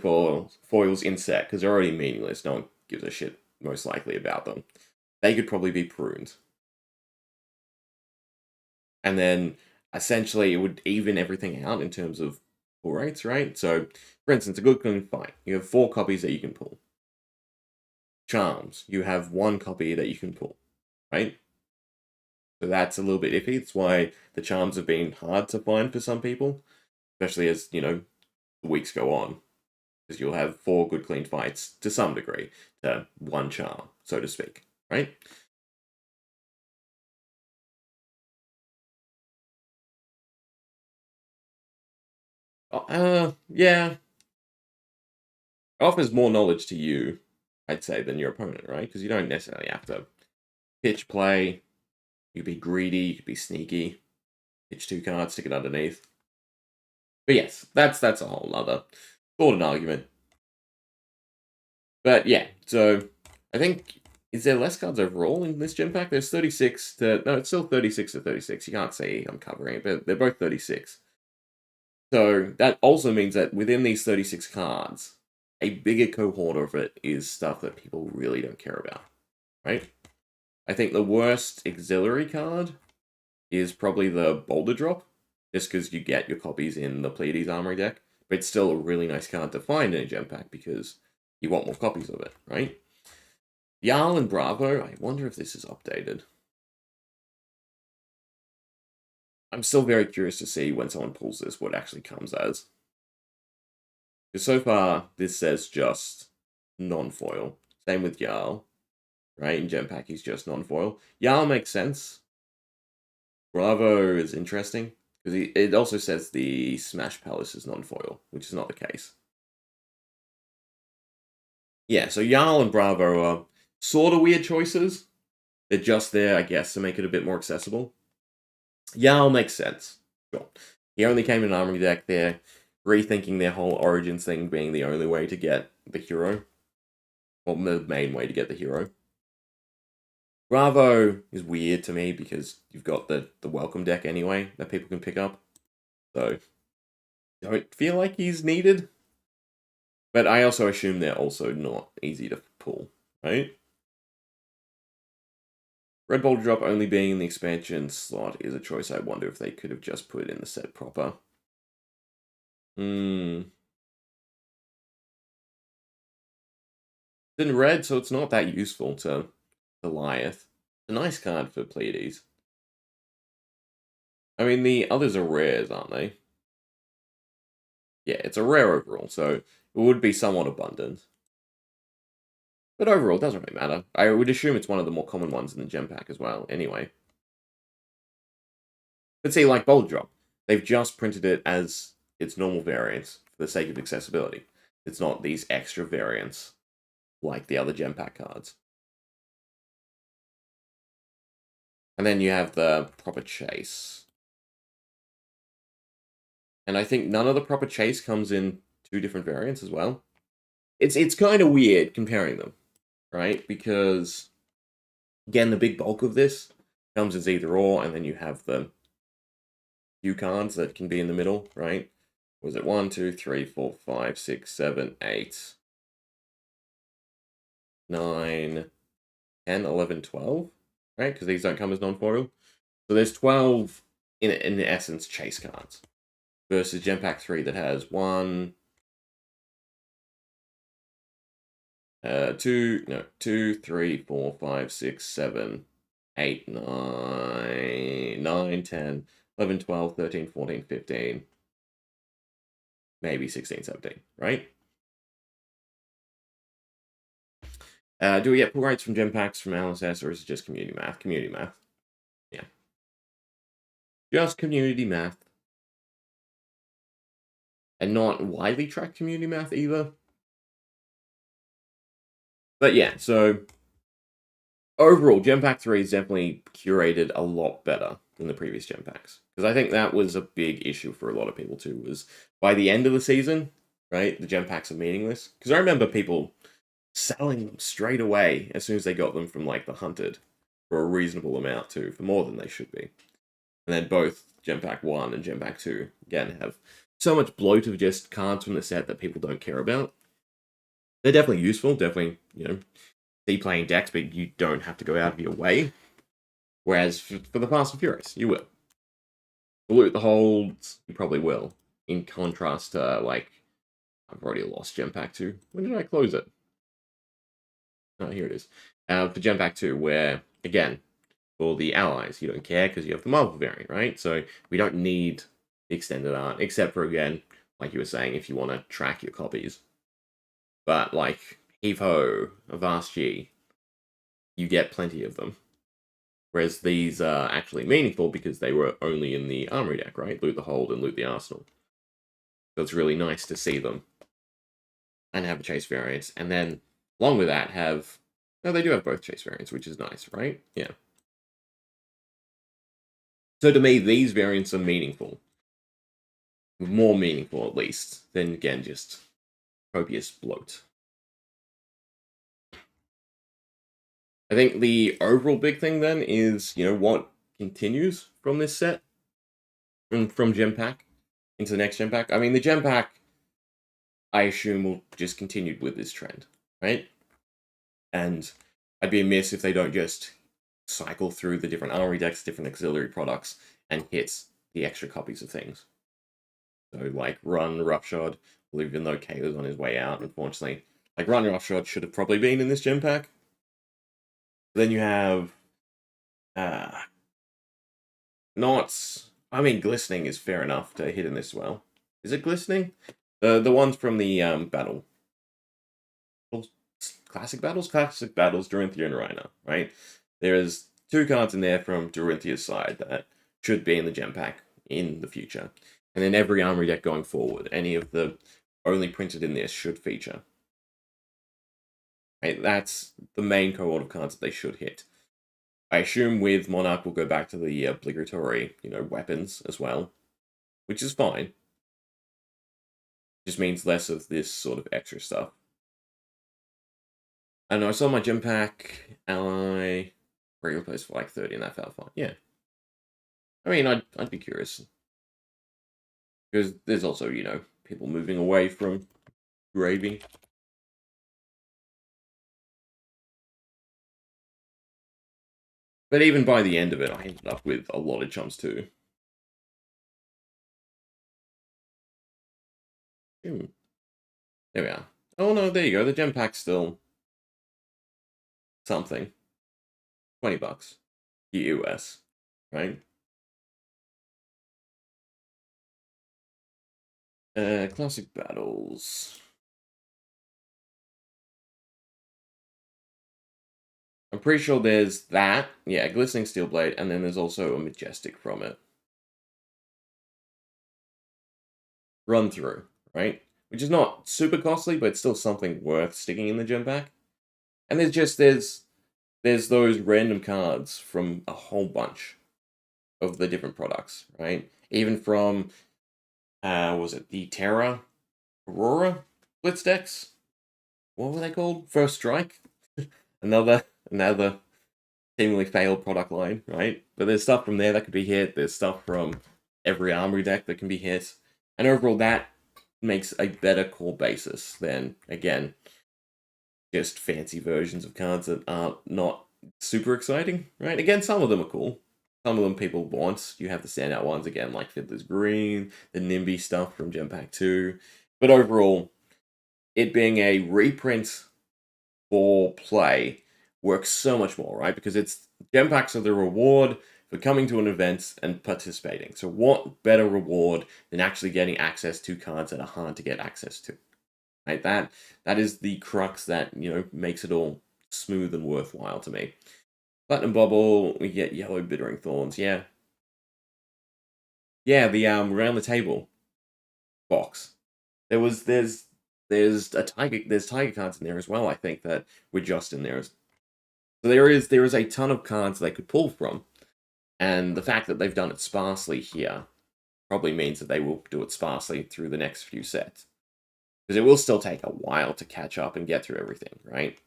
foils in set, because they're already meaningless, no one gives a shit, most likely, about them. They could probably be pruned. And then, essentially, it would even everything out in terms of pull rates, right? So, for instance, a good clean fight. You have 4 copies that you can pull. Charms, you have 1 copy that you can pull, right? So that's a little bit iffy. It's why the charms have been hard to find for some people, especially as, the weeks go on. Because you'll have 4 good clean fights to some degree to 1 charm, so to speak, right? Yeah. It offers more knowledge to you, I'd say, than your opponent, right? Because you don't necessarily have to pitch play. You could be greedy, you could be sneaky. Pitch 2 cards, stick it underneath. But yes, that's a whole other thought and argument. But yeah, so I think, is there less cards overall in this gem pack? There's 36 to, no, it's still 36 to 36. You can't see I'm covering it, but they're both 36. So that also means that within these 36 cards, a bigger cohort of it is stuff that people really don't care about, right? I think the worst auxiliary card is probably the Boulder Drop, just because you get your copies in the Pleiades Armory deck, but it's still a really nice card to find in a gem pack because you want more copies of it, right? Jarl and Bravo, I wonder if this is updated. I'm still very curious to see when someone pulls this, what it actually comes as. Because so far, this says just non-foil. Same with Jarl, right? In Gem Pack, he's just non-foil. Jarl makes sense. Bravo is interesting, because it also says the Smash Palace is non-foil, which is not the case. Yeah, so Jarl and Bravo are sort of weird choices. They're just there, I guess, to make it a bit more accessible. Jarl makes sense. Sure. He only came in an armory deck. They're rethinking their whole Origins thing being the only way to get the hero. Well, the main way to get the hero. Bravo is weird to me because you've got the welcome deck anyway that people can pick up. So, don't feel like he's needed. But I also assume they're also not easy to pull, right? Red Boulder Drop only being in the expansion slot is a choice I wonder if they could have just put it in the set proper. It's in red, so it's not that useful to Goliath. It's a nice card for Pleiades. I mean, the others are rares, aren't they? yeah, it's a rare overall, so it would be somewhat abundant. But overall, it doesn't really matter. I would assume it's one of the more common ones in the gem pack as well, anyway. But see, like Boulder Drop, they've just printed it as its normal variants for the sake of accessibility. It's not these extra variants like the other gem pack cards. And then you have the proper chase. And I think none of the proper chase comes in 2 different variants as well. It's kind of weird comparing them, right? Because, again, the big bulk of this comes as either or, and then you have the few cards that can be in the middle, right? Was it 1, 2, 3, 4, 5, 6, 7, 8, 9, 10, 11, 12, right? Because these don't come as non-foil. So there's 12, in essence, chase cards. Versus Gem Pack 3 that has 1, 2, 3, 4, 5, 6, 7, 8, 9, 10, 11, 12, 13, 14, 15, maybe 16, 17, right? Do we get pull rates from gem packs from LSS, or is it just community math? Community math. Yeah. Just community math. And not widely tracked community math either. But yeah, so overall, Gem Pack 3 is definitely curated a lot better than the previous Gem Packs. Because I think that was a big issue for a lot of people too, was by the end of the season, right, the Gem Packs are meaningless. Because I remember people selling them straight away as soon as they got them from, like, the Hunted for a reasonable amount too, for more than they should be. And then both Gem Pack 1 and Gem Pack 2, again, have so much bloat of just cards from the set that people don't care about. They're definitely useful, definitely, playing decks, but you don't have to go out of your way. Whereas for the Fast and Furious, you will. For Loot the Holds, you probably will. In contrast to, like, I've already lost Gem Pack 2. When did I close it? Oh, here it is. For Gem Pack 2, where, again, for the allies, you don't care because you have the Marvel variant, right? So we don't need the extended art, except for, again, like you were saying, if you want to track your copies. But, like, Heave-Ho, Avast G, you get plenty of them. Whereas these are actually meaningful because they were only in the Armory deck, right? Loot the Hold and Loot the Arsenal. So it's really nice to see them. And have a chase variant. And then, along with that, have... No, they do have both chase variants, which is nice, right? Yeah. So to me, these variants are meaningful. More meaningful, at least, than, again, just copious bloat. I think the overall big thing, then, is, what continues from this set? From Gem Pack into the next Gem Pack? I mean, the Gem Pack, I assume, will just continue with this trend, right? And I'd be amiss if they don't just cycle through the different armory decks, different auxiliary products, and hit the extra copies of things. So, like, Run Roughshod, well, even though Klloo's on his way out, unfortunately. Like, Run Roughshod should have probably been in this Gem Pack. Then you have... not... I mean, Glistening is fair enough to hit in this as well. Is it Glistening? The ones from the battle. Classic battles, Dorinthia and Rhina, right? There's 2 cards in there from Dorinthia's side that should be in the Gem Pack in the future. And then every armory deck going forward, any of the only printed in this should feature. Right? That's the main cohort of cards that they should hit. I assume with Monarch we'll go back to the obligatory, weapons as well, which is fine. Just means less of this sort of extra stuff. I know I saw my Gem Pack ally regular place for like 30 and that felt fine. Yeah. I mean, I'd be curious. Because there's also, people moving away from gravy. But even by the end of it, I ended up with a lot of chumps too. There we are. Oh no, there you go. The Gem Pack's still something. $20 US, right? Classic battles. I'm pretty sure there's that. Yeah, glistening steel blade, and then there's also a majestic from it. Run through, right? Which is not super costly, but it's still something worth sticking in the gem pack. And there's those random cards from a whole bunch of the different products, right? Even from was it the Terra Aurora Blitz decks? What were they called? First Strike? another seemingly failed product line, right? But there's stuff from there that could be hit. There's stuff from every armory deck that can be hit. And overall, that makes a better core basis than, again, just fancy versions of cards that are not super exciting, right? Again, some of them are cool. Some of them people want. You have the standout ones, again, like Fiddler's Green, the NIMBY stuff from Gem Pack 2. But overall, it being a reprint for play works so much more, right? Because it's gem packs are the reward for coming to an event and participating. So what better reward than actually getting access to cards that are hard to get access to? Right? That is the crux that, makes it all smooth and worthwhile to me. Platinum Bubble, we get Yellow Bittering Thorns, yeah. Yeah, the around the table box. There's tiger cards in there as well, I think, that were just in there. So there is a ton of cards they could pull from. And the fact that they've done it sparsely here probably means that they will do it sparsely through the next few sets. Because it will still take a while to catch up and get through everything, right?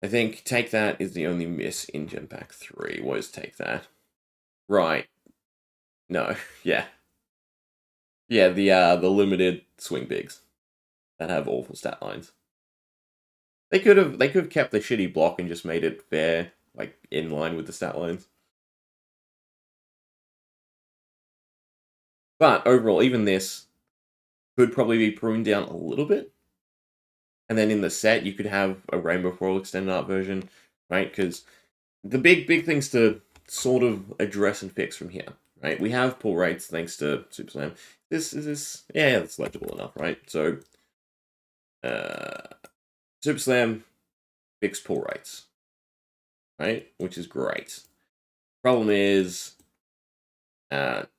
I think Take That is the only miss in Gem Pack 3. What is Take That? Right. No. Yeah. Yeah, the limited swing bigs that have awful stat lines. They could have kept the shitty block and just made it fair, like in line with the stat lines. But overall, even this could probably be pruned down a little bit. And then in the set, you could have a Rainbow Foil extended art version, right? Because the big things to sort of address and fix from here, right? We have pull rates thanks to Super Slam. This yeah, it's legible enough, right? So Super Slam fixed pull rates, right? Which is great. Problem is,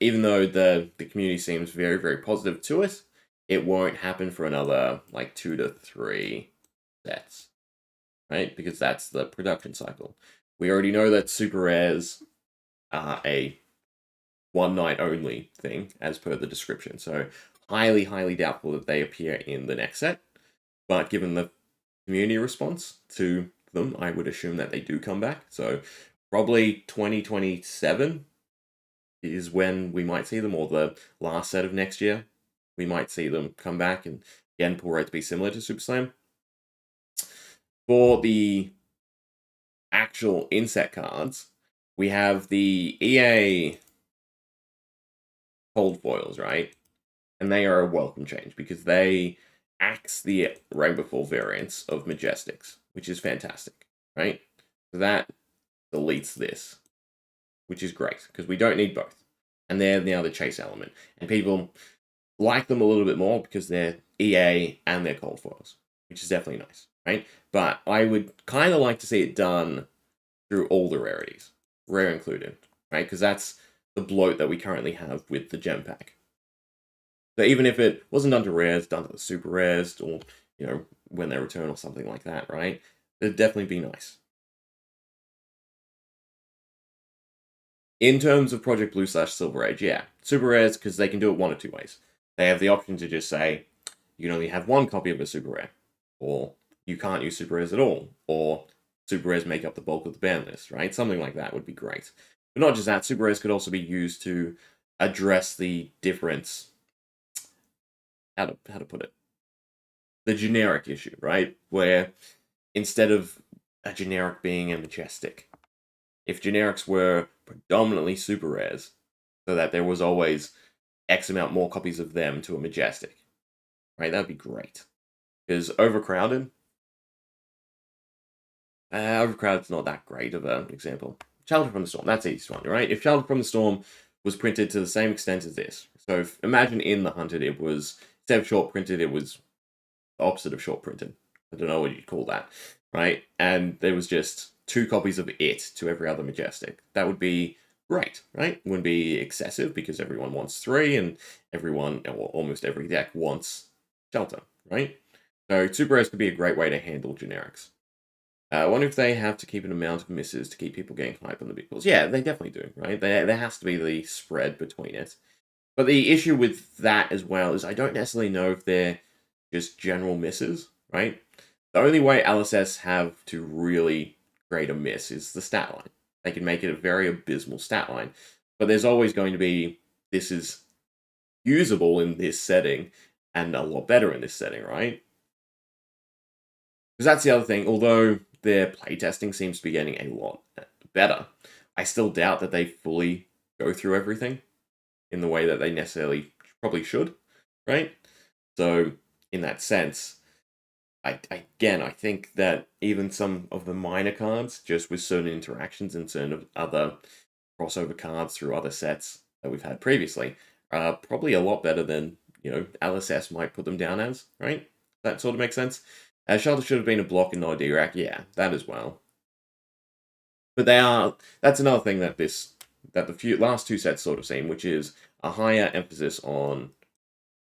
even though the community seems very, very positive to it, it won't happen for another like 2 to 3 sets, right? Because that's the production cycle. We already know that super rares are a one night only thing, as per the description. So highly, highly doubtful that they appear in the next set. But given the community response to them, I would assume that they do come back. So probably 2027 is when we might see them, or the last set of next year. We might see them come back, and again, pull rates be similar to Super Slam. For the actual inset cards, we have the EA cold foils, right? And they are a welcome change because they axe the Rainbow Foil variants of Majestics, which is fantastic, right? So that deletes this, which is great because we don't need both. And they're now the chase element. And people like them a little bit more because they're EA and they're cold foils, which is definitely nice, right? But I would kind of like to see it done through all the rarities, rare included, right? Because that's the bloat that we currently have with the gem pack. So even if it wasn't done to rares, done to the super rares, or when they return or something like that, right? It'd definitely be nice. In terms of Project Blue / Silver Age, yeah, super rares because they can do it one of two ways. They have the option to just say you can only have one copy of a super rare, or you can't use super rares at all, or super rares make up the bulk of the ban list, right? Something like that would be great. But not just that, super rares could also be used to address the difference. How to put it? The generic issue, right? Where instead of a generic being a majestic, if generics were predominantly super rares, so that there was always X amount more copies of them to a majestic, right? That'd be great. Because Overcrowded's not that great of an example. Shelter from the Storm, that's the easiest one, right? If Shelter from the Storm was printed to the same extent as this. So imagine in the Hunted, it was, instead of short printed, it was the opposite of short printed. I don't know what you'd call that, right? And there was just 2 copies of it to every other Majestic. That would be great, right? It wouldn't be excessive because everyone wants 3 and everyone, or almost every deck wants Shelter, right? So super rares could be a great way to handle generics. I wonder if they have to keep an amount of misses to keep people getting hype on the big balls. Yeah, they definitely do, right? There has to be the spread between it. But the issue with that as well is I don't necessarily know if they're just general misses, right? The only way LSS have to really create a miss is the stat line. They can make it a very abysmal stat line. But there's always going to be, this is usable in this setting and a lot better in this setting, right? Because that's the other thing. Although their playtesting seems to be getting a lot better, I still doubt that they fully go through everything in the way that they necessarily probably should, right? So in that sense, I think that even some of the minor cards, just with certain interactions and certain other crossover cards through other sets that we've had previously, are probably a lot better than, LSS might put them down as, right? That sort of makes sense. Shelter should have been a block and not a D-Rack. Yeah, that as well. But that's another thing that the last 2 sets sort of seem, which is a higher emphasis on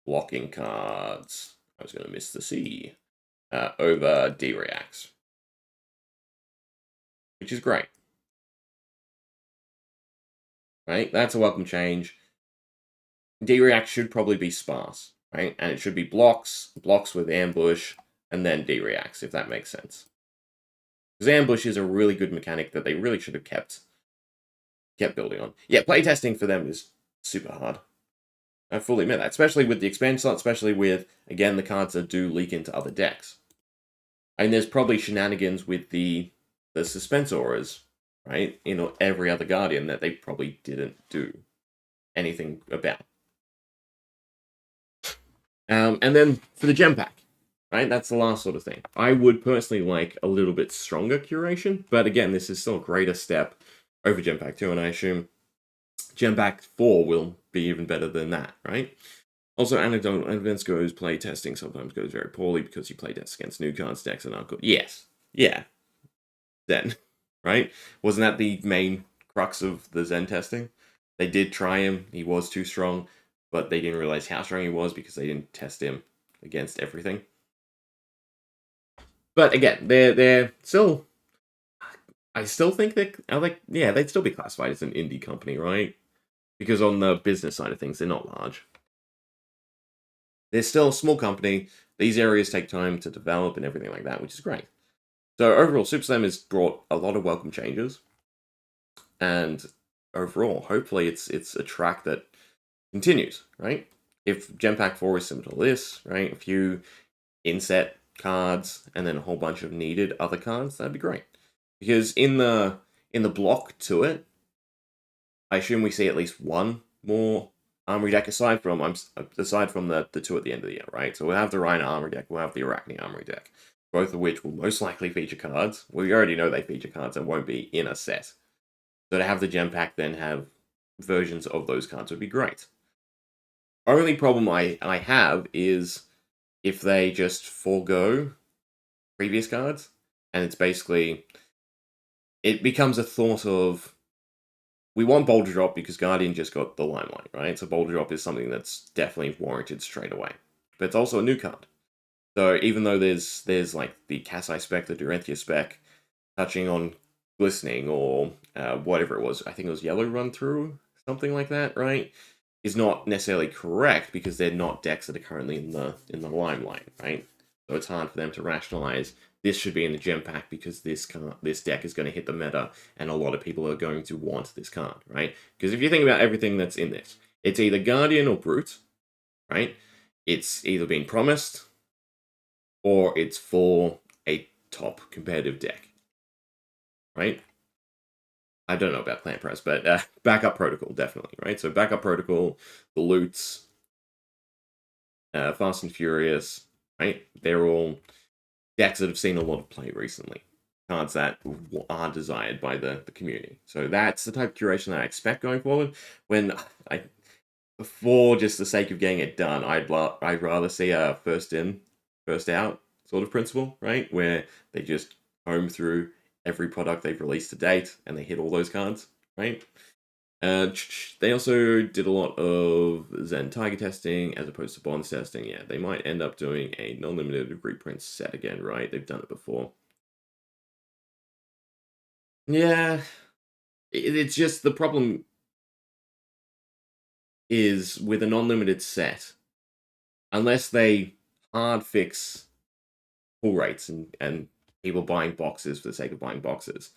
blocking cards. I was going to miss the C. Over D-Reacts. Which is great. Right? That's a welcome change. D-React should probably be sparse, right? And it should be blocks with ambush, and then D-Reacts, if that makes sense. Because ambush is a really good mechanic that they really should have kept building on. Yeah, playtesting for them is super hard. I fully admit that, especially with the expansion slot, especially with, again, the cards that do leak into other decks. And there's probably shenanigans with the suspense auras, right, in every other Guardian that they probably didn't do anything about. And then for the gem pack, right, that's the last sort of thing. I would personally like a little bit stronger curation, but again, this is still a greater step over gem pack 2, and I assume gem pack 4 will be even better than that, right? Also, anecdotal evidence goes playtesting sometimes goes very poorly because you play test against new cards, decks, and aren't good. Yes. Yeah. Then, right? Wasn't that the main crux of the Zen testing? They did try him. He was too strong, but they didn't realize how strong he was because they didn't test him against everything. But again, they're still. I still think they'd still be classified as an indie company, right? Because on the business side of things, they're not large. They're still a small company. These areas take time to develop and everything like that, which is great. So overall, Super Slam has brought a lot of welcome changes, and overall, hopefully, it's a track that continues. Right? If Gem Pack 4 is similar to this, right? A few inset cards and then a whole bunch of needed other cards, that'd be great. Because in the block to it, I assume we see at least one more armory deck aside from the 2 at the end of the year, right? So we'll have the Rhino armory deck, we'll have the Arachne armory deck, both of which will most likely feature cards. We already know they feature cards and won't be in a set. So to have the gem pack then have versions of those cards would be great. Only problem I have is if they just forego previous cards, and it's basically, it becomes a thought of, we want Boulder Drop because Guardian just got the limelight, right? So Boulder Drop is something that's definitely warranted straight away. But it's also a new card. So even though there's like the Kasai spec, the Duranthia spec, touching on Glistening or whatever it was, I think it was Yellow Run Through, something like that, right? Is not necessarily correct because they're not decks that are currently in the limelight, right? So it's hard for them to rationalize this should be in the gem pack because this deck is going to hit the meta and a lot of people are going to want this card, right? Because if you think about everything that's in this, it's either Guardian or Brute, right? It's either been promised or it's for a top competitive deck, right? I don't know about Clan Press, but Backup Protocol, definitely, right? So Backup Protocol, the Loots, Fast and Furious, right? They're all decks that have seen a lot of play recently. cards that are desired by the community. So that's the type of curation that I expect going forward. When I, for just the sake of getting it done, I'd rather see a first in, first out sort of principle, right? Where they just comb through every product they've released to date and they hit all those cards, right? They also did a lot of Zen Tiger testing as opposed to Bonds testing. Yeah, they might end up doing a non-limited reprint set again, right? They've done it before. Yeah, it's just the problem is with a non-limited set, unless they hard fix pull rates and people buying boxes for the sake of buying boxes,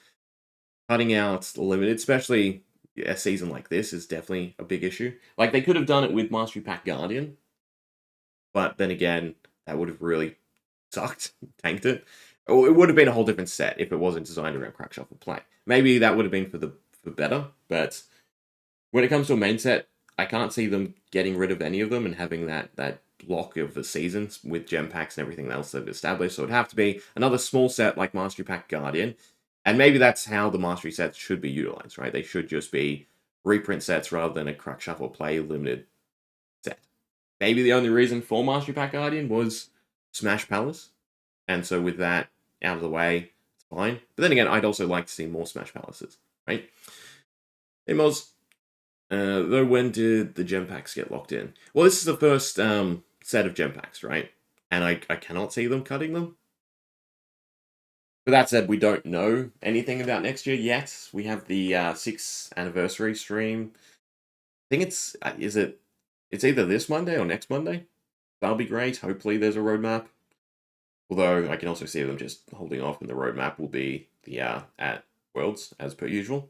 cutting out limited, especially a season like this, is definitely a big issue. Like, they could have done it with Mastery Pack Guardian, but then again, that would have really sucked, tanked it. Or it would have been a whole different set if it wasn't designed around Crack Shuffle play. Maybe that would have been for better, but when it comes to a main set, I can't see them getting rid of any of them and having that block of the seasons with gem packs and everything else they've established. So it'd have to be another small set like Mastery Pack Guardian. And maybe that's how the Mastery sets should be utilized, right? They should just be reprint sets rather than a Crack Shuffle play limited set. Maybe the only reason for Mastery Pack Guardian was Smash Palace. And so with that out of the way, it's fine. But then again, I'd also like to see more Smash Palaces, right? Amos, though, when did the gem packs get locked in? Well, this is the first set of gem packs, right? And I cannot see them cutting them. But that said, we don't know anything about next year yet. We have the 6th anniversary stream. I think it's it's either this Monday or next Monday. That'll be great. Hopefully there's a roadmap. Although I can also see them just holding off, and the roadmap will be the at Worlds as per usual.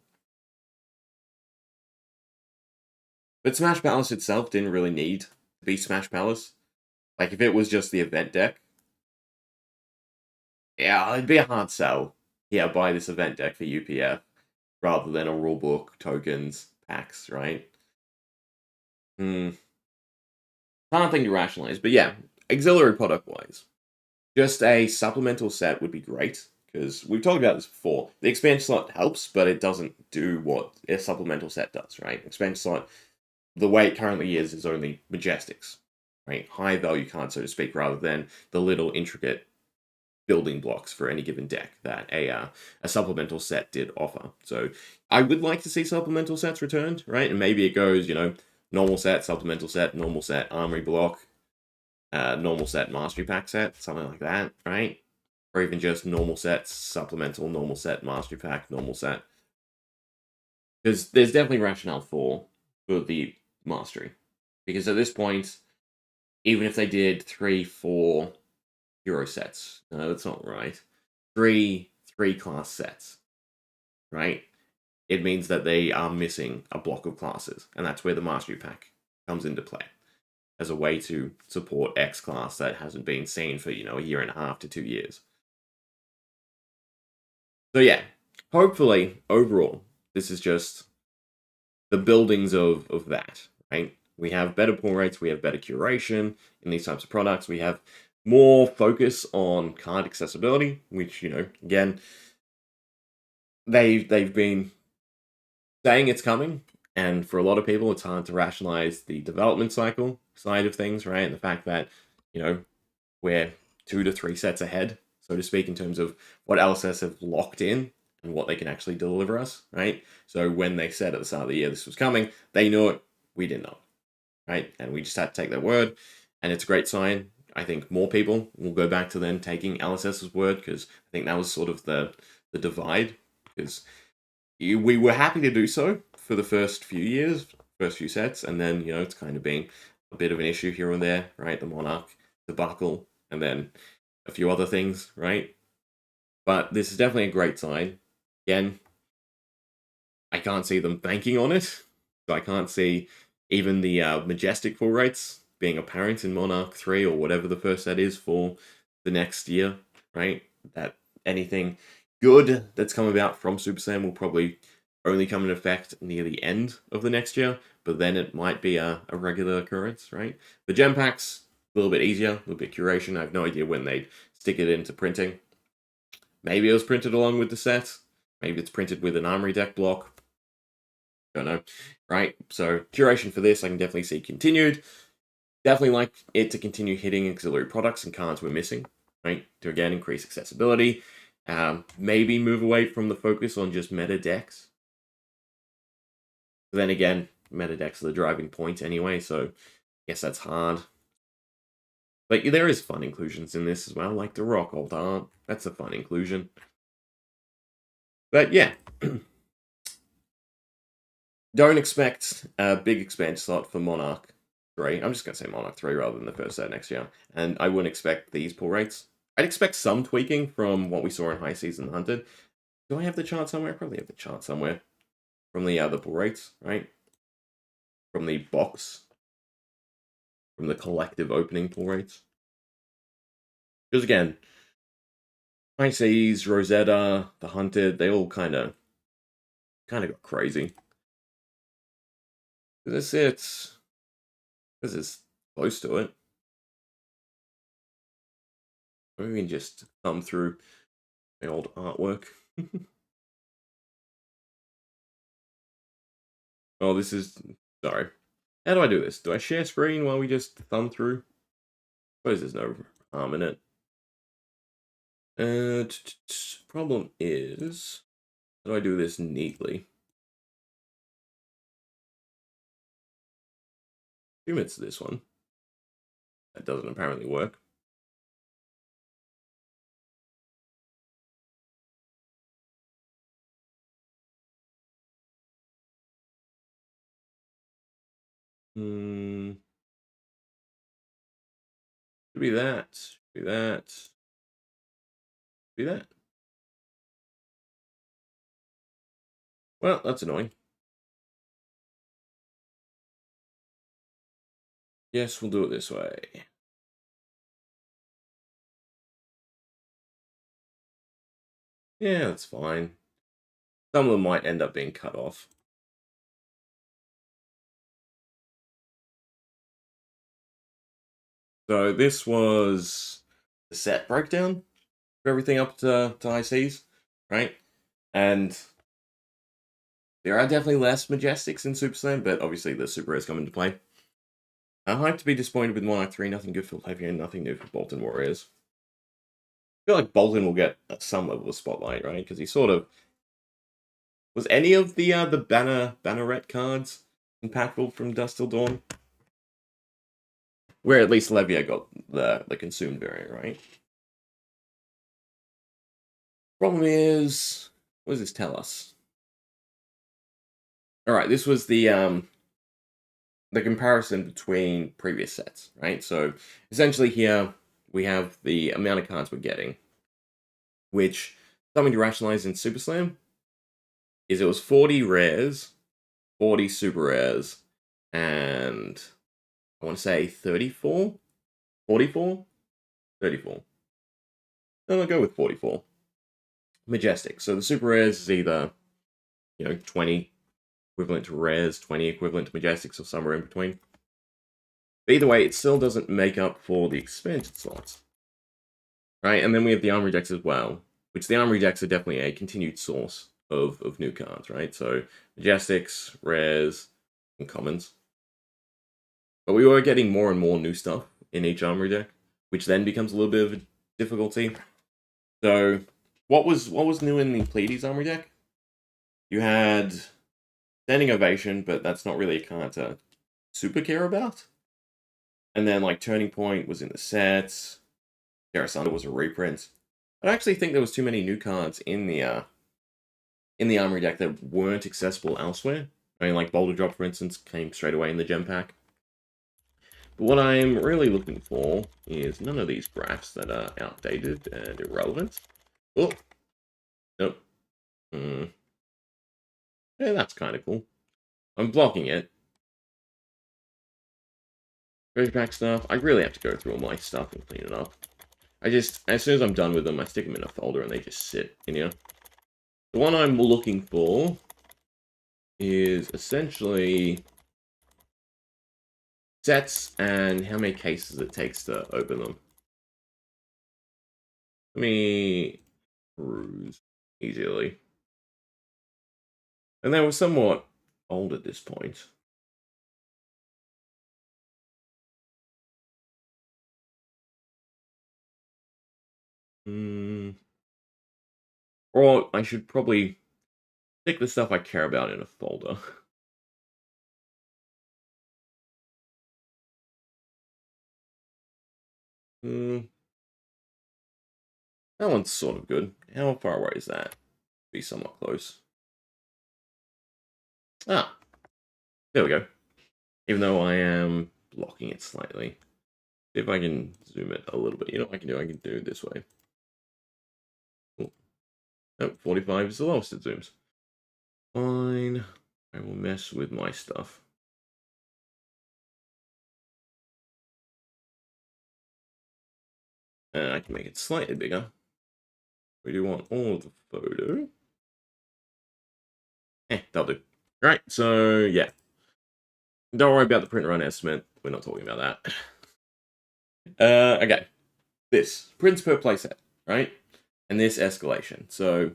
But Smash Palace itself didn't really need to be Smash Palace. Like, if it was just the event deck, yeah, it'd be a hard sell. Yeah, buy this event deck for UPF rather than a rulebook, tokens, packs, right? Can't think to rationalize, but yeah, auxiliary product wise, just a supplemental set would be great because we've talked about this before. The expansion slot helps, but it doesn't do what a supplemental set does, right? Expansion slot, the way it currently is only Majestics, right? High value cards, so to speak, rather than the little intricate building blocks for any given deck that a supplemental set did offer. So I would like to see supplemental sets returned, right? And maybe it goes, normal set, supplemental set, normal set, armory block, normal set, mastery pack set, something like that, right? Or even just normal sets, supplemental, normal set, mastery pack, normal set. Because there's definitely rationale for the mastery. Because at this point, even if they did 3, 4 hero sets, no, that's not right. 3 class sets, right? It means that they are missing a block of classes, and that's where the mastery pack comes into play as a way to support X class that hasn't been seen for, a year and a half to 2 years. So yeah, hopefully, overall, this is just the buildings of that, right? We have better pull rates, we have better curation in these types of products, we have more focus on card accessibility, which, again, they've been saying it's coming, and for a lot of people, it's hard to rationalize the development cycle side of things, right? And the fact that, we're 2 to 3 sets ahead, so to speak, in terms of what LSS have locked in and what they can actually deliver us, right? So when they said at the start of the year this was coming, they knew it, we didn't know, right? And we just had to take their word, and it's a great sign. I think more people will go back to then taking LSS's word, because I think that was sort of the divide, because we were happy to do so for the first few years, first few sets, and then, it's kind of been a bit of an issue here and there, right? The Monarch debacle, and then a few other things, right? But this is definitely a great sign. Again, I can't see them banking on it, so I can't see even the Majestic full rates being apparent in Monarch 3 or whatever the first set is for the next year, right? That anything good that's come about from Super Saiyan will probably only come in effect near the end of the next year, but then it might be a regular occurrence, right? The gem packs, a little bit easier, a little bit curation. I have no idea when they'd stick it into printing. Maybe it was printed along with the set. Maybe it's printed with an armory deck block. Don't know. Right? So, duration for this, I can definitely see continued. Definitely like it to continue hitting auxiliary products and cards we're missing, right? To again increase accessibility. Maybe move away from the focus on just meta decks. But then again, meta decks are the driving point anyway, so I guess that's hard. But there is fun inclusions in this as well, like the Rock Old Art. That's a fun inclusion. But yeah. Don't expect a big expansion slot for Monarch 3. I'm just going to say Monarch 3 rather than the first set next year. And I wouldn't expect these pull rates. I'd expect some tweaking from what we saw in High Season Hunted. Do I have the chart somewhere? I probably have the chart somewhere. From the other pull rates, right? From the box. From the collective opening pull rates. Because again, High Seas, Rosetta, the Hunted, they all kind of got crazy. This is close to it. Maybe we can just thumb through the old artwork. Oh, this is... Sorry. How do I do this? Do I share screen while we just thumb through? I suppose there's no harm in it. Problem is... How do I do this neatly? I assume it's this one. That doesn't apparently work. Should be that. Should be that. Should be that. Well, that's annoying. Yes, we'll do it this way. Yeah, that's fine. Some of them might end up being cut off. So this was the set breakdown for everything up to High Seas, right? And there are definitely less Majestics in Super Slam, but obviously the Super Rares come into play. I'm hyped to be disappointed with Monarch 3, nothing good for Levy, nothing new for Bolton Warriors. I feel like Bolton will get some level of spotlight, right? Because he sort of... Was any of the Banneret cards impactful from Dusk Till Dawn? Where at least Levia got the consumed variant, right? Problem is, what does this tell us? Alright, this was the comparison between previous sets, right? So essentially here we have the amount of cards we're getting, which something to rationalize in Super Slam is it was 40 rares, 40 super rares, and I want to say 34? 44? 34. No, I'll go with 44. Majestic. So the super rares is either, 20 equivalent to rares, 20 equivalent to Majestics, or somewhere in between. But either way, it still doesn't make up for the expansion slots. Right? And then we have the armory decks as well, which the armory decks are definitely a continued source of new cards, right? So Majestics, rares, and commons. But we were getting more and more new stuff in each armory deck, which then becomes a little bit of a difficulty. So what was new in the Pleiades armory deck? You had Standing Ovation, but that's not really a card to super care about. And then like Turning Point was in the sets. Terrasunda was a reprint. I actually think there was too many new cards in the armory deck that weren't accessible elsewhere. I mean, like Boulder Drop, for instance, came straight away in the gem pack. But what I'm really looking for is none of these graphs that are outdated and irrelevant. Oh, nope. Yeah, that's kind of cool. I'm blocking it. Treasure pack stuff. I really have to go through all my stuff and clean it up. As soon as I'm done with them, I stick them in a folder and they just sit in here. The one I'm looking for is essentially sets and how many cases it takes to open them. cruise easily. And they were somewhat old at this point. Or I should probably stick the stuff I care about in a folder. That one's sort of good. How far away is that? Be somewhat close. Ah, there we go. Even though I am blocking it slightly. See if I can zoom it a little bit. You know what I can do? I can do it this way. Cool. Oh, 45 is the lowest it zooms. Fine. I will mess with my stuff. I can make it slightly bigger. We do want all of the photo. That'll do. Alright, so yeah. Don't worry about the print run estimate. We're not talking about that. Okay. This. Prints per playset, right? And this escalation. So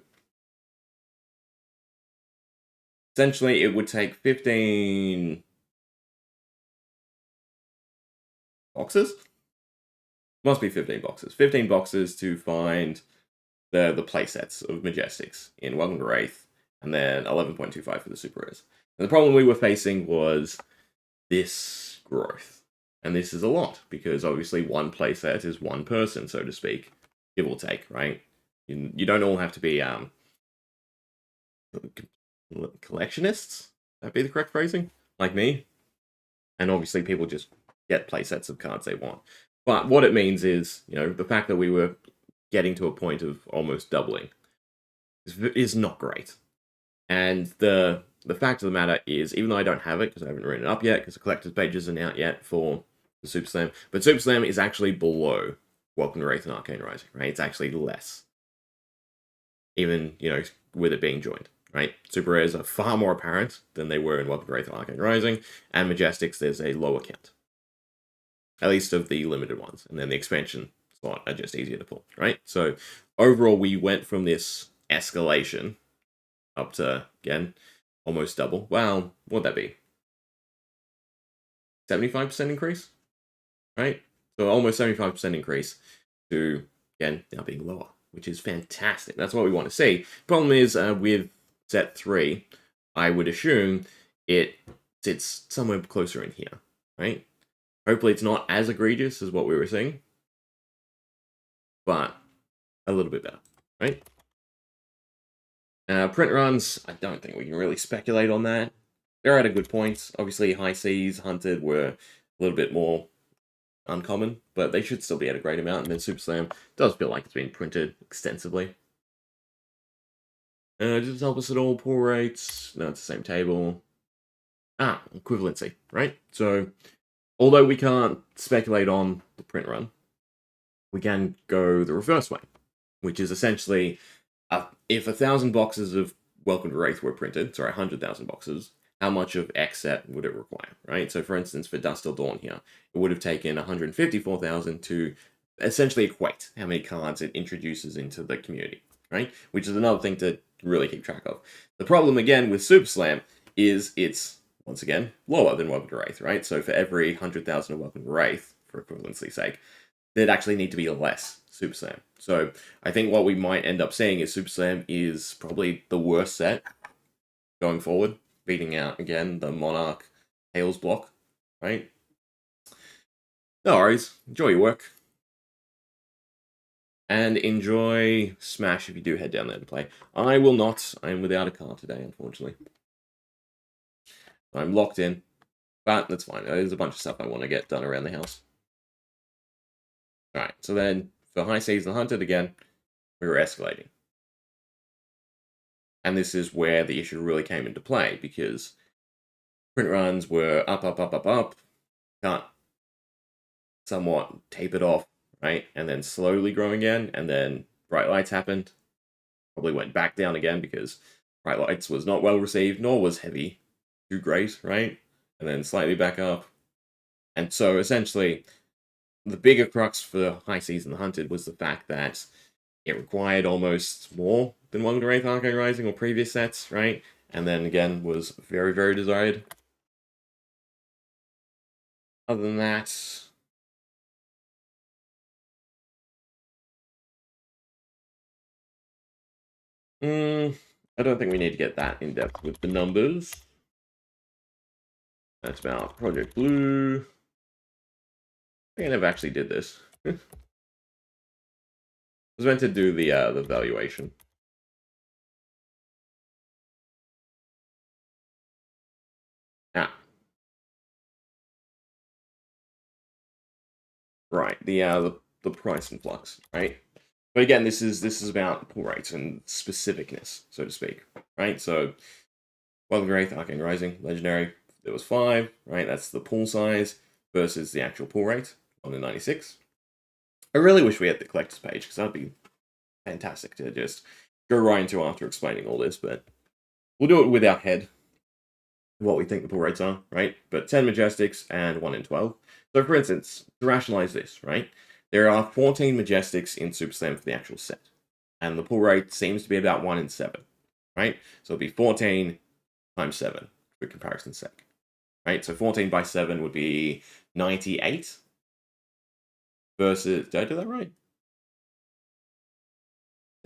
essentially it would take 15 boxes? Must be 15 boxes. 15 boxes to find the playsets of Majestics in Welcome to Rathe, and then 11.25 for the super rares. And the problem we were facing was this growth. And this is a lot, because obviously one playset is one person, so to speak, give or take, right? You don't all have to be collectionists? That'd be the correct phrasing? Like me? And obviously people just get playsets of cards they want. But what it means is, you know, the fact that we were getting to a point of almost doubling is not great. And the fact of the matter is, even though I don't have it, because I haven't written it up yet, because the collector's page isn't out yet for the Super Slam, but Super Slam is actually below Welcome to Rathe and Arcane Rising, right? It's actually less. Even, you know, with it being joined, right? Super Rares are far more apparent than they were in Welcome to Rathe and Arcane Rising, and Majestics, there's a lower count. At least of the limited ones. And then the expansion slot are just easier to pull, right? So overall, we went from this escalation up to, again, almost double. Well, what'd that be? 75% increase, right? So almost 75% increase to, again, now being lower, which is fantastic. That's what we want to see. Problem is, with set 3, I would assume it sits somewhere closer in here, right? Hopefully it's not as egregious as what we were seeing, but a little bit better, right? Print runs, I don't think we can really speculate on that. They're at a good point. Obviously, High Seas, Hunted were a little bit more uncommon, but they should still be at a great amount. And then Super Slam does feel like it's been printed extensively. Does it help us at all? Pull rates? No, it's the same table. Equivalency, right? So, although we can't speculate on the print run, we can go the reverse way, which is essentially if 1,000 boxes of Welcome to Rathe were printed, sorry, 100,000 boxes, how much of X set would it require, right? So for instance, for Dust Till Dawn here, it would have taken 154,000 to essentially equate how many cards it introduces into the community, right? Which is another thing to really keep track of. The problem, again, with Super Slam is it's, once again, lower than Welcome to Rathe, right? So for every 100,000 of Welcome to Rathe, for equivalency's sake, there'd actually need to be less Super Slam. So I think what we might end up seeing is Super Slam is probably the worst set going forward, beating out, again, the Monarch Tails block, right? No worries. Enjoy your work. And enjoy Smash if you do head down there to play. I will not. I am without a car today, unfortunately. I'm locked in. But that's fine. There's a bunch of stuff I want to get done around the house. Alright, so then for High Seas and Hunted again, we were escalating. And this is where the issue really came into play, because print runs were up, up, up, up, up, can't somewhat tapered off, right? And then slowly growing again, and then Bright Lights happened. Probably went back down again because Bright Lights was not well received, nor was Heavy too great, right? And then slightly back up. And so essentially, the bigger crux for High Seas and the Hunted was the fact that it required almost more than Welcome to Rathe Arcane Rising or previous sets, right? And then again, was very, very desired. Other than that, I don't think we need to get that in depth with the numbers. That's about Project Klloo. I think I never actually did this. I was meant to do the valuation. Ah, right. The price influx, right? But again, this is about pull rates and specificness, so to speak, right? So, Welcome to Rathe Arcane Rising, Legendary. There was 5, right? That's the pull size versus the actual pull rate, 1 in 96. I really wish we had the collector's page, because that'd be fantastic to just go right into after explaining all this, but we'll do it with our head, what we think the pull rates are, right? But 10 Majestics and 1 in 12. So for instance, to rationalize this, right? There are 14 Majestics in Super Slam for the actual set. And the pull rate seems to be about 1 in 7, right? So it'll be 14 times 7, for comparison's sake. Right? So 14 by 7 would be 98 versus, did I do that right?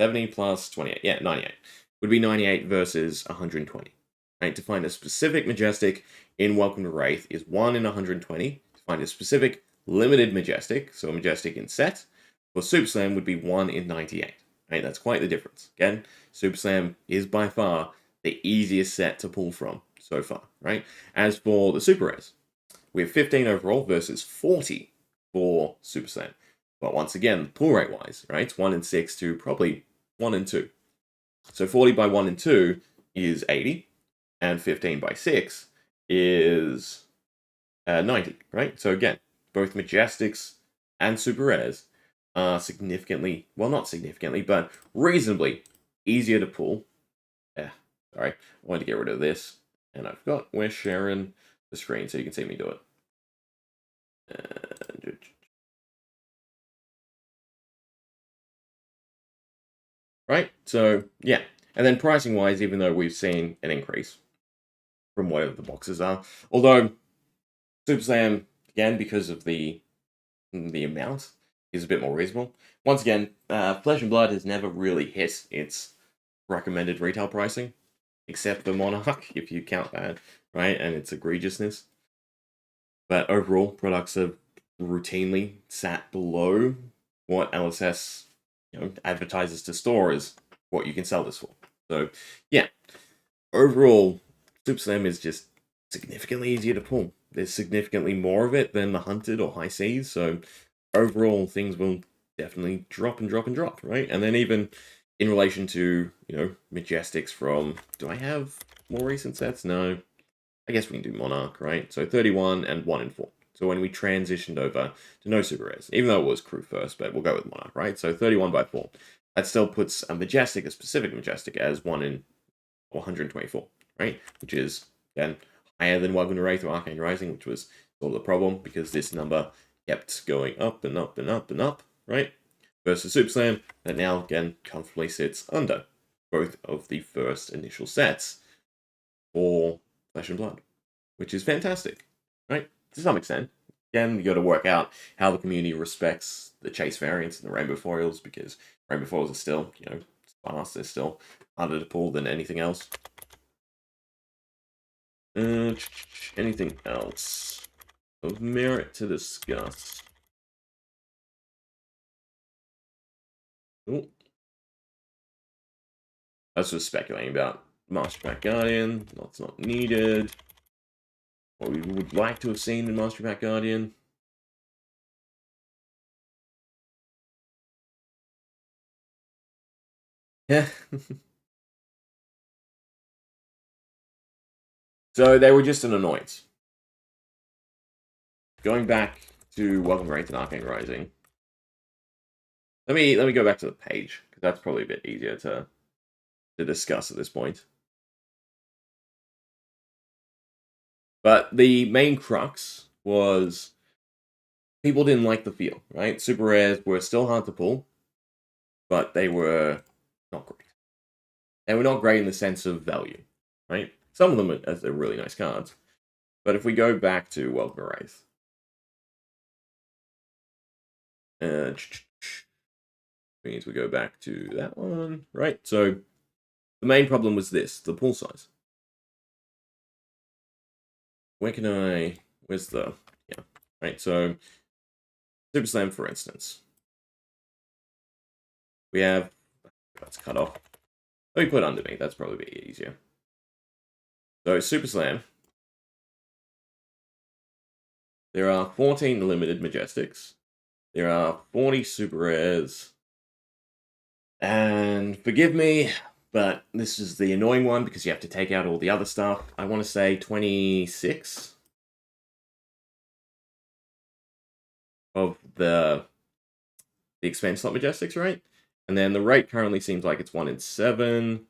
70 plus 28, yeah, 98. Would be 98 versus 120. Right? To find a specific Majestic in Welcome to Rathe is 1 in 120. To find a specific limited Majestic, so a Majestic in set, for Super Slam would be 1 in 98. Right? That's quite the difference. Again, Super Slam is by far the easiest set to pull from so far, right? As for the Super Rares, we have 15 overall versus 40 for Super Saiyan. But once again, pull rate wise, right? It's 1 in 6 to probably 1 in 2. So 40 by 1 in 2 is 80, and 15 by 6 is 90, right? So again, both Majestics and Super Rares are significantly, well, not significantly, but reasonably easier to pull. Yeah, sorry, I wanted to get rid of this, and I forgot we're sharing the screen so you can see me do it. Right? So, yeah. And then pricing wise, even though we've seen an increase from whatever the boxes are, although Super Saiyan, again, because of the amount, is a bit more reasonable. Once again, Flesh and Blood has never really hit its recommended retail pricing, except for Monarch, if you count that, right? And its egregiousness. But overall, products have routinely sat below what LSS advertises to stores what you can sell this for. So, yeah, overall, Super Slam is just significantly easier to pull. There's significantly more of it than the Hunted or High Seas, so overall, things will definitely drop and drop and drop, right? And then even in relation to, Majestics from, do I have more recent sets? No. I guess we can do Monarch, right? So 31 and 1 in 4. So when we transitioned over to no super rares, even though it was crew first, but we'll go with Monarch, right? So 31 by 4. That still puts a Majestic, a specific Majestic, as 1 in 124, right? Which is, then, higher than Welcome to Rathe or Arcane Rising, which was sort of the problem, because this number kept going up and up and up and up, right? Versus Super Slam, that now, again, comfortably sits under both of the first initial sets for Flesh and Blood, which is fantastic, right? To some extent. Again, you got to work out how the community respects the chase variants and the rainbow foils, because rainbow foils are still, sparse. They're still harder to pull than anything else. Anything else of merit to discuss? Ooh. I was just speculating about Master Pack Guardian. That's not needed. What we would like to have seen in Master Pack Guardian. Yeah. So they were just an annoyance. Going back to Welcome to Rathe and Arcane Rising. Let me go back to the page, because that's probably a bit easier to discuss at this point. But the main crux was people didn't like the feel, right? Super rares were still hard to pull. but they were not great. They were not great in the sense of value, right? Some of them are really nice cards. But if we go back to Welcome to Rathe, means we go back to that one, right? So the main problem was this, the pool size. Where's the, yeah, right? So Super Slam, for instance. We have, that's cut off. Let me put it under me, that's probably be easier. So Super Slam. There are 14 limited Majestics. There are 40 super rares. And forgive me, but this is the annoying one because you have to take out all the other stuff. I want to say 26 of the expense slot Majestics, right? And then the rate currently seems like it's 1 in 7,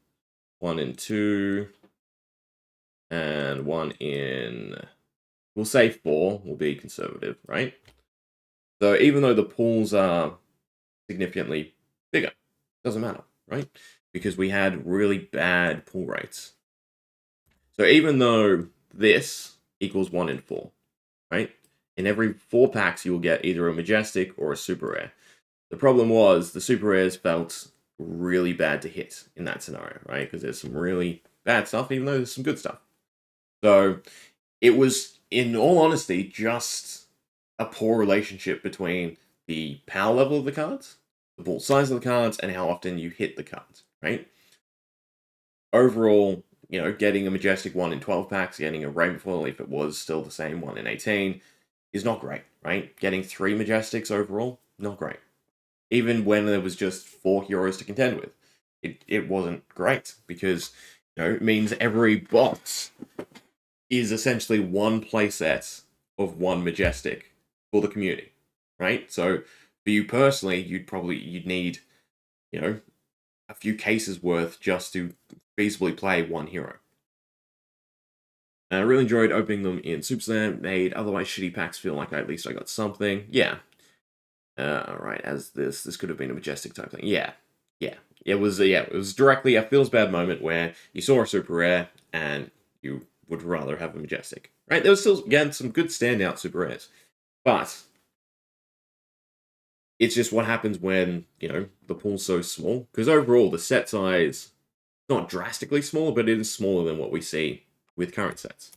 1 in 2, and 1 in, we'll say 4, will be conservative, right? So even though the pools are significantly bigger, doesn't matter, right? Because we had really bad pool rates. So even though this equals 1 in 4, right? In every 4 packs, you will get either a Majestic or a Super Rare. The problem was the Super Rares felt really bad to hit in that scenario, right? Because there's some really bad stuff, even though there's some good stuff. So it was, in all honesty, just a poor relationship between the power level of the cards, the ball size of the cards, and how often you hit the cards, right? Overall, you know, getting a Majestic 1 in 12 packs, getting a Rainfall, if it was still the same 1 in 18, is not great, right? Getting 3 Majestics overall, not great. Even when there was just 4 heroes to contend with, it wasn't great, because, you know, it means every box is essentially one playset of 1 Majestic for the community, right? So for you personally, you'd need, you know, a few cases worth just to feasibly play 1 hero. And I really enjoyed opening them in Super Slam. Made otherwise shitty packs feel like at least I got something. Yeah. Alright, as this could have been a Majestic type thing. Yeah. It was directly a feels bad moment where you saw a super rare and you would rather have a Majestic. Right? There was still, again, some good standout super rares. But it's just what happens when, you know, the pool's so small. Because overall, the set size, not drastically smaller, but it is smaller than what we see with current sets.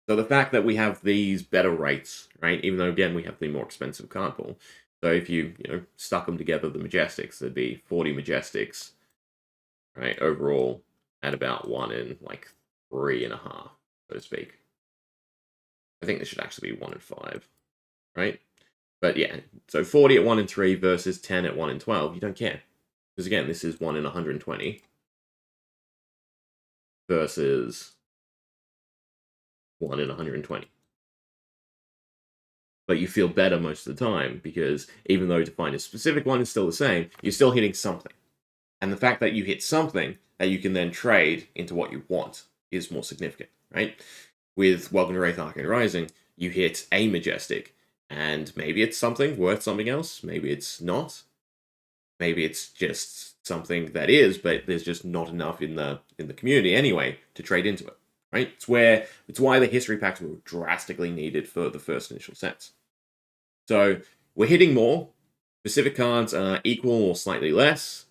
So the fact that we have these better rates, right, even though, again, we have the more expensive card pool. So if you know, stuck them together, the Majestics, there'd be 40 Majestics, right, overall, at about 1 in, like, 3.5, so to speak. I think this should actually be 1 in 5, right? But yeah, so 40 at 1 in 3 versus 10 at 1 in 12, you don't care. Because again, this is 1 in 120 versus 1 in 120. But you feel better most of the time because even though to find a specific one is still the same, you're still hitting something. And the fact that you hit something that you can then trade into what you want is more significant, right? With Welcome to Rathe Arcane Rising, you hit a Majestic, and maybe it's something worth something else, maybe it's not. Maybe it's just something that is, but there's just not enough in the community anyway to trade into it, right? It's why the history packs were drastically needed for the first initial sets. So we're hitting more. Specific cards are equal or slightly less,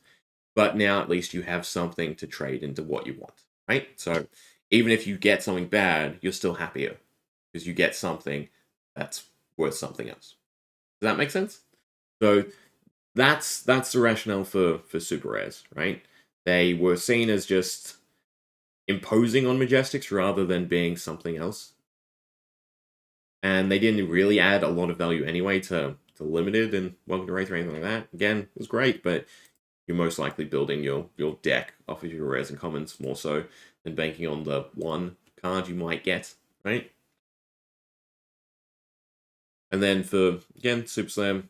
but now at least you have something to trade into what you want, right? So even if you get something bad, you're still happier because you get something that's worth something else. Does that make sense? So that's the rationale for super rares, right? They were seen as just imposing on Majestics rather than being something else. And they didn't really add a lot of value anyway to limited and Welcome to Rathe or anything like that. Again, it was great, but you're most likely building your deck off of your rares and commons more so than banking on the one card you might get, right? And then for, again, Super Slam,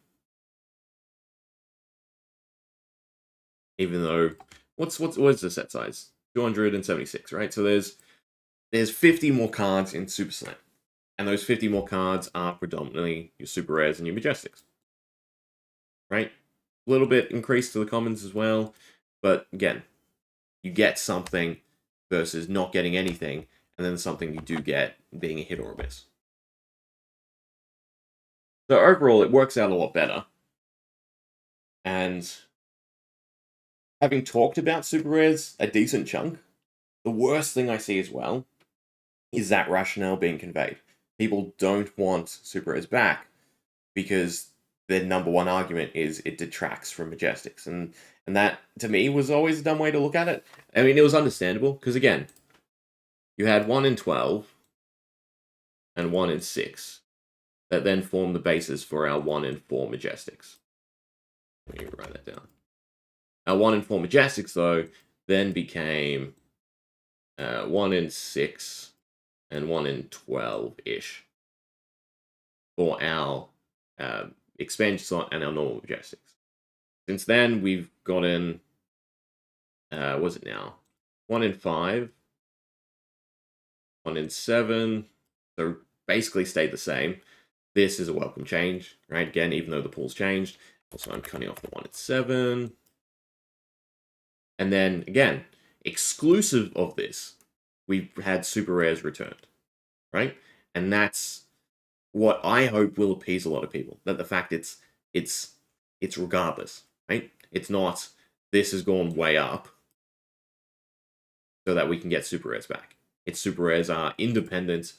even though, what's the set size? 276, right? So there's 50 more cards in Super Slam. And those 50 more cards are predominantly your super rares and your Majestics. Right? a little bit increased to the commons as well. But again, you get something versus not getting anything, and then something you do get being a hit or a miss. So overall, it works out a lot better. And having talked about super rares a decent chunk, the worst thing I see as well is that rationale being conveyed. People don't want super rares back because their number one argument is it detracts from Majestics. And that, to me, was always a dumb way to look at it. I mean, it was understandable, because again, you had 1 in 12 and 1 in 6 that then form the basis for our 1 in 4 Majestics. Let me write that down. Our 1 in 4 Majestics, though, then became 1 in 6 and 1 in 12-ish for our expansion slot and our normal Majestics. Since then, we've gotten, what's it now? 1 in 5, 1 in 7, so basically stayed the same. This is a welcome change, right? Again, even though the pool's changed. Also, I'm cutting off the 1 in 7. And then, again, exclusive of this, we've had super rares returned, right? And that's what I hope will appease a lot of people. That the fact it's regardless, right? It's not, this has gone way up so that we can get super rares back. Its super rares are independent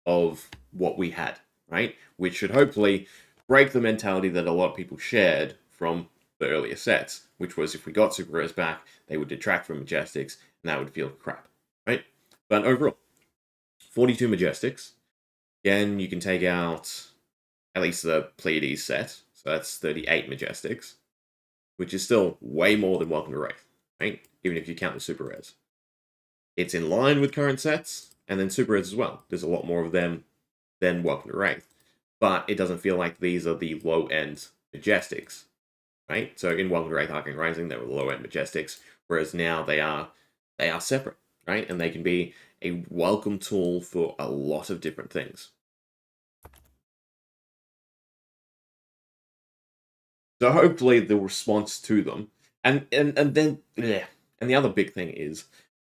of what we had, right? Which should hopefully break the mentality that a lot of people shared from the earlier sets, which was if we got super rares back, they would detract from Majestics, and that would feel crap, right? But overall, 42 Majestics. Again, you can take out at least the Pleiades set, so that's 38 Majestics, which is still way more than Welcome to Rathe, right? Even if you count the super rares. It's in line with current sets, and then super rares as well. There's a lot more of them than Welcome to Rathe. But it doesn't feel like these are the low-end Majestics, right? So in Welcome to Rathe Arcane Rising, they were the low-end Majestics, whereas now they are separate, right? And they can be a welcome tool for a lot of different things. So hopefully the response to them, and then and the other big thing is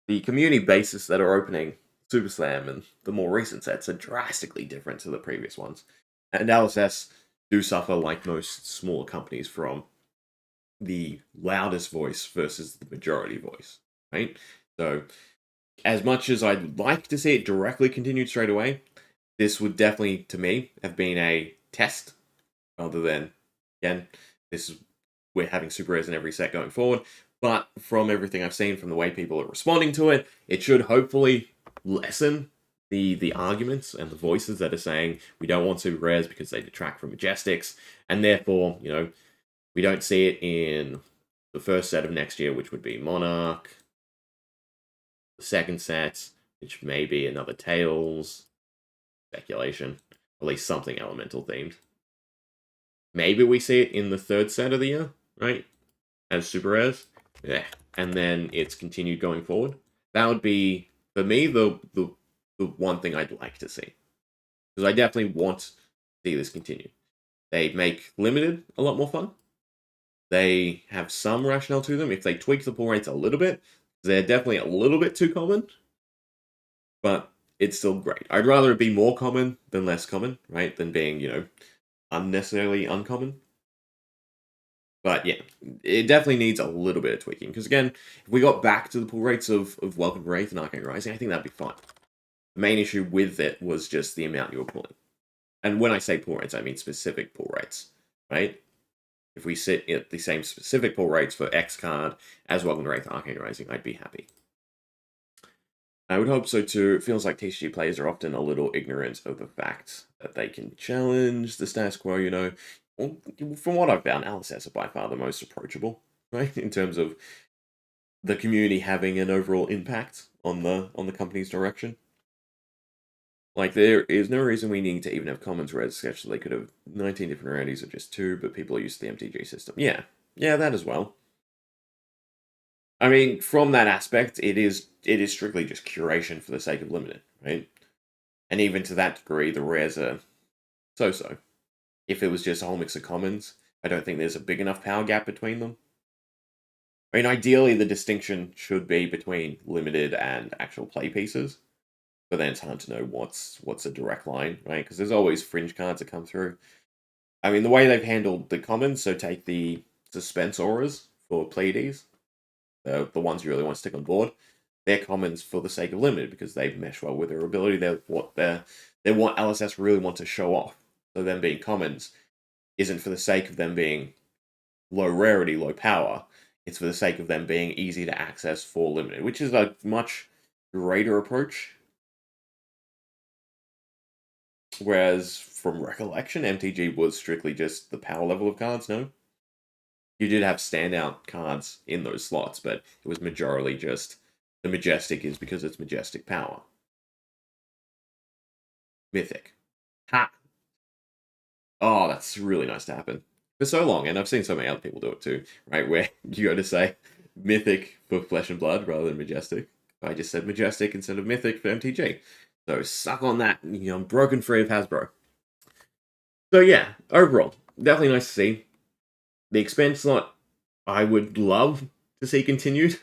the community bases that are opening Super Slam and the more recent sets are drastically different to the previous ones. And LSS do suffer, like most smaller companies, from the loudest voice versus the majority voice, right? So as much as I'd like to see it directly continued straight away, this would definitely, to me, have been a test rather than, again, we're having super rares in every set going forward. But from everything I've seen, from the way people are responding to it, it should hopefully lessen the arguments and the voices that are saying we don't want super rares because they detract from Majestics, and therefore, we don't see it in the first set of next year, which would be Monarch, the second set, which may be another Tails, speculation, at least something elemental themed. Maybe we see it in the third set of the year, right? As super rares. Yeah. And then it's continued going forward. That would be, for me, the one thing I'd like to see. Because I definitely want to see this continue. They make limited a lot more fun. They have some rationale to them. If they tweak the pull rates a little bit, they're definitely a little bit too common. But it's still great. I'd rather it be more common than less common, right? Than being, unnecessarily uncommon. But yeah, it definitely needs a little bit of tweaking. Because again, if we got back to the pull rates of Welcome to Rathe and Arcane Rising, I think that'd be fine. The main issue with it was just the amount you were pulling. And when I say pull rates, I mean specific pull rates, right? If we sit at the same specific pull rates for X card as Welcome to Rathe Arcane Rising, I'd be happy. I would hope so too. It feels like TCG players are often a little ignorant of the fact that they can challenge the status quo, From what I've found, LSS are by far the most approachable, right? In terms of the community having an overall impact on the company's direction. Like, there is no reason we need to even have commons rares, sketch so they could have 19 different rarities or just 2, but people are used to the MTG system. Yeah, that as well. I mean, from that aspect, it is strictly just curation for the sake of limited, right? And even to that degree, the rares are so-so. If it was just a whole mix of commons, I don't think there's a big enough power gap between them. I mean, ideally, the distinction should be between limited and actual play pieces, but then it's hard to know what's a direct line, right? Because there's always fringe cards that come through. I mean, the way they've handled the commons, so take the suspense auras for Pleiades, the ones you really want to stick on board. They're commons for the sake of limited because they mesh well with their ability. They're what LSS really want to show off. So them being commons isn't for the sake of them being low rarity, low power. It's for the sake of them being easy to access for limited, which is a much greater approach. Whereas from recollection, MTG was strictly just the power level of cards, no? You did have standout cards in those slots, but it was majorly just the Majestic is because it's Majestic power. Mythic. Ha! Oh, that's really nice to happen. For so long, and I've seen so many other people do it too, right? Where you go to say Mythic for Flesh and Blood rather than Majestic. I just said Majestic instead of Mythic for MTG. So suck on that. You know, I'm broken free of Hasbro. So yeah, overall, definitely nice to see. The expense slot, I would love to see continued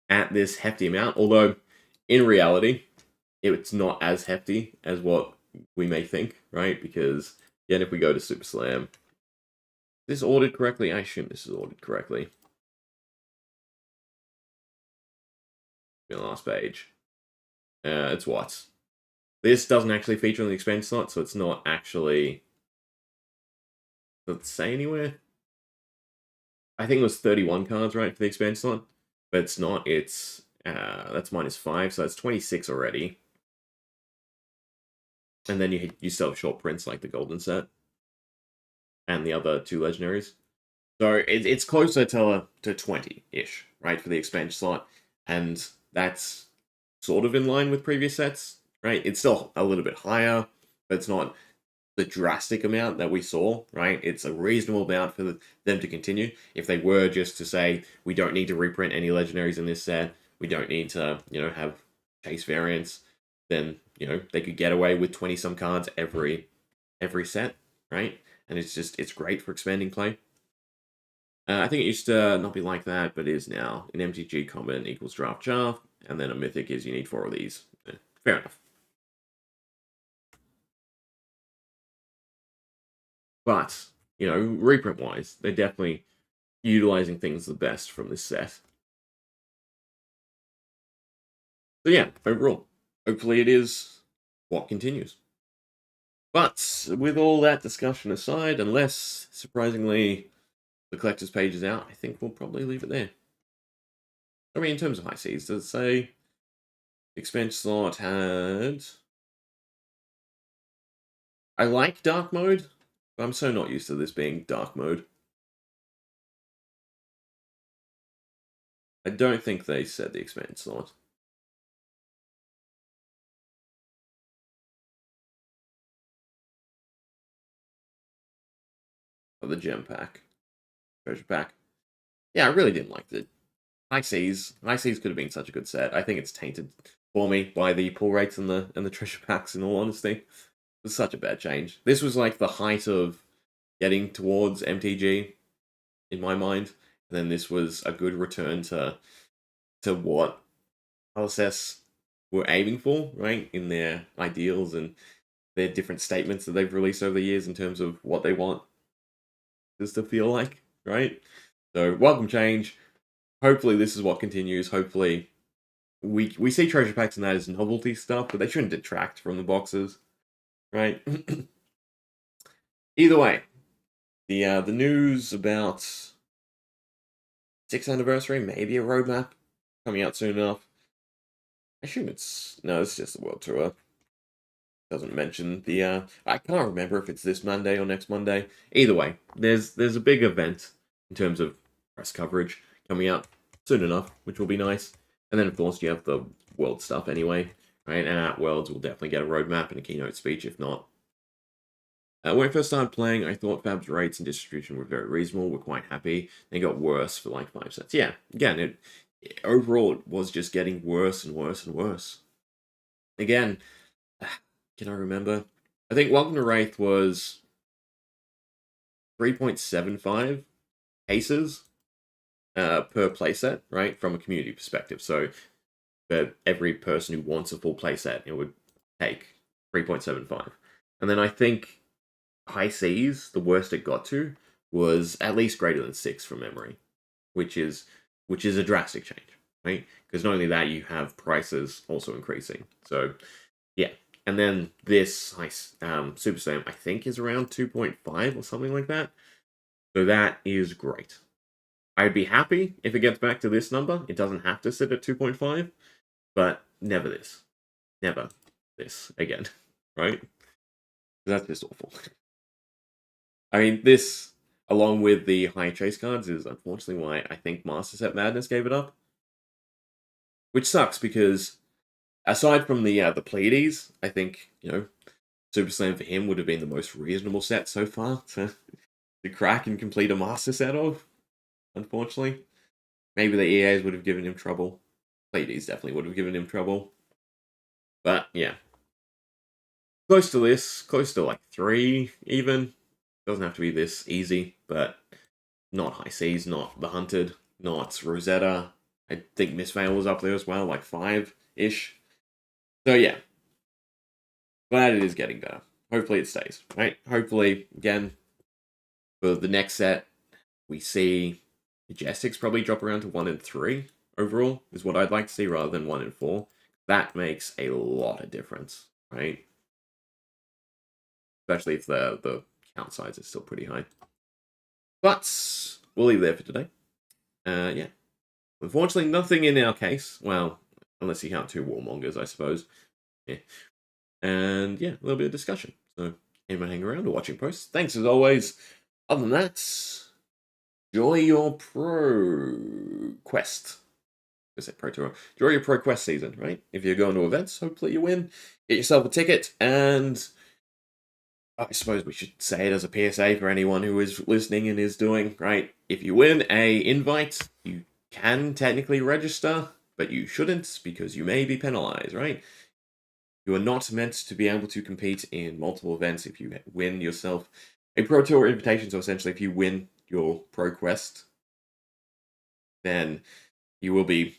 at this hefty amount, although in reality, it's not as hefty as what we may think, right? Because, again, if we go to Super Slam, is this ordered correctly? I assume this is ordered correctly. The last page. It's what? This doesn't actually feature on the expense slot, so it's not actually... Does it say anywhere? I think it was 31 cards, right, for the expense slot? But it's not. It's... that's -5, so that's 26 already. And then you still have short prints like the golden set. And the other 2 legendaries. So it's closer to 20-ish, right, for the expansion slot. And that's sort of in line with previous sets, right? It's still a little bit higher, but it's not the drastic amount that we saw, right? It's a reasonable amount for them to continue. If they were just to say, we don't need to reprint any legendaries in this set, we don't need to, have chase variants, then, they could get away with 20-some cards every set, right? And it's great for expanding play. I think it used to not be like that, but it is now. An MTG common equals draft jar, and then a mythic is you need 4 of these. Fair enough. But, reprint-wise, they're definitely utilizing things the best from this set. So yeah, overall, hopefully it is what continues. But with all that discussion aside, unless, surprisingly, the collector's page is out, I think we'll probably leave it there. I mean, in terms of high seas, does it say expense slot had... I like dark mode, but I'm so not used to this being dark mode. I don't think they said the expense slot. Of the gem pack. Treasure pack. Yeah, I really didn't like the High Seas. High Seas could have been such a good set. I think it's tainted for me by the pull rates and the treasure packs, in all honesty. It was such a bad change. This was like the height of getting towards MTG, in my mind. And then this was a good return to what LSS were aiming for, right? In their ideals and their different statements that they've released over the years in terms of what they want this to feel like, right? So, welcome change. Hopefully this is what continues. Hopefully we see treasure packs and that as novelty stuff, but they shouldn't detract from the boxes, right? Either way, the news about 6th anniversary, maybe a roadmap coming out soon enough. I assume it's just the world tour. Doesn't mention the I can't remember if it's this Monday or next Monday. Either way, there's a big event in terms of press coverage coming out soon enough, which will be nice. And then of course you have the world stuff anyway, right? And at Worlds we'll definitely get a roadmap and a keynote speech, if not. When I first started playing, I thought Fab's rates and distribution were very reasonable. We're quite happy. They got worse for like 5 sets. Yeah, again, overall it was just getting worse and worse and worse. Again, can I remember? I think Welcome to Rathe was 3.75 cases per playset, right? From a community perspective. So for every person who wants a full playset, it would take 3.75. And then I think high seas, the worst it got to, was at least greater than 6 from memory, which is a drastic change, right? Because not only that, you have prices also increasing. So yeah. And then this Super Slam, I think, is around 2.5 or something like that. So that is great. I'd be happy if it gets back to this number. It doesn't have to sit at 2.5, but never this. Never this again, right? That's just awful. I mean, this, along with the high chase cards, is unfortunately why I think Master Set Madness gave it up. Which sucks, because aside from the Pleiades, I think, Super Slam for him would have been the most reasonable set so far to crack and complete a Master Set of, unfortunately. Maybe the EAs would have given him trouble. Pleiades definitely would have given him trouble. But, yeah. Close to this, close to like 3, even. Doesn't have to be this easy, but not High Seas, not The Hunted, not Rosetta. I think Miss Vale was up there as well, like 5-ish. So yeah, glad it is getting better. Hopefully it stays, right? Hopefully, again, for the next set, we see Majestics probably drop around to 1 and 3 overall, is what I'd like to see, rather than 1 and 4. That makes a lot of difference, right? Especially if the count size is still pretty high. But we'll leave it there for today. Yeah. Unfortunately, nothing in our case. Well, unless you count 2 Warmongers, I suppose. Yeah. And yeah, a little bit of discussion. So, anyone hanging around or watching posts, thanks as always. Other than that, enjoy your pro quest. I said pro tour. Enjoy your pro quest season, right? If you're going to events, hopefully you win. Get yourself a ticket, and I suppose we should say it as a PSA for anyone who is listening and is doing, right? If you win a invite, you can technically register, but you shouldn't, because you may be penalized, right? You are not meant to be able to compete in multiple events if you win yourself a Pro Tour invitation. So essentially, if you win your Pro Quest, then you'll be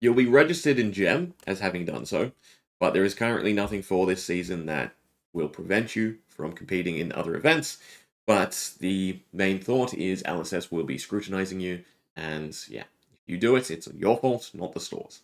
registered in Gem as having done so, but there is currently nothing for this season that will prevent you from competing in other events. But the main thought is LSS will be scrutinizing you, and yeah, if you do it, it's your fault, not the store's.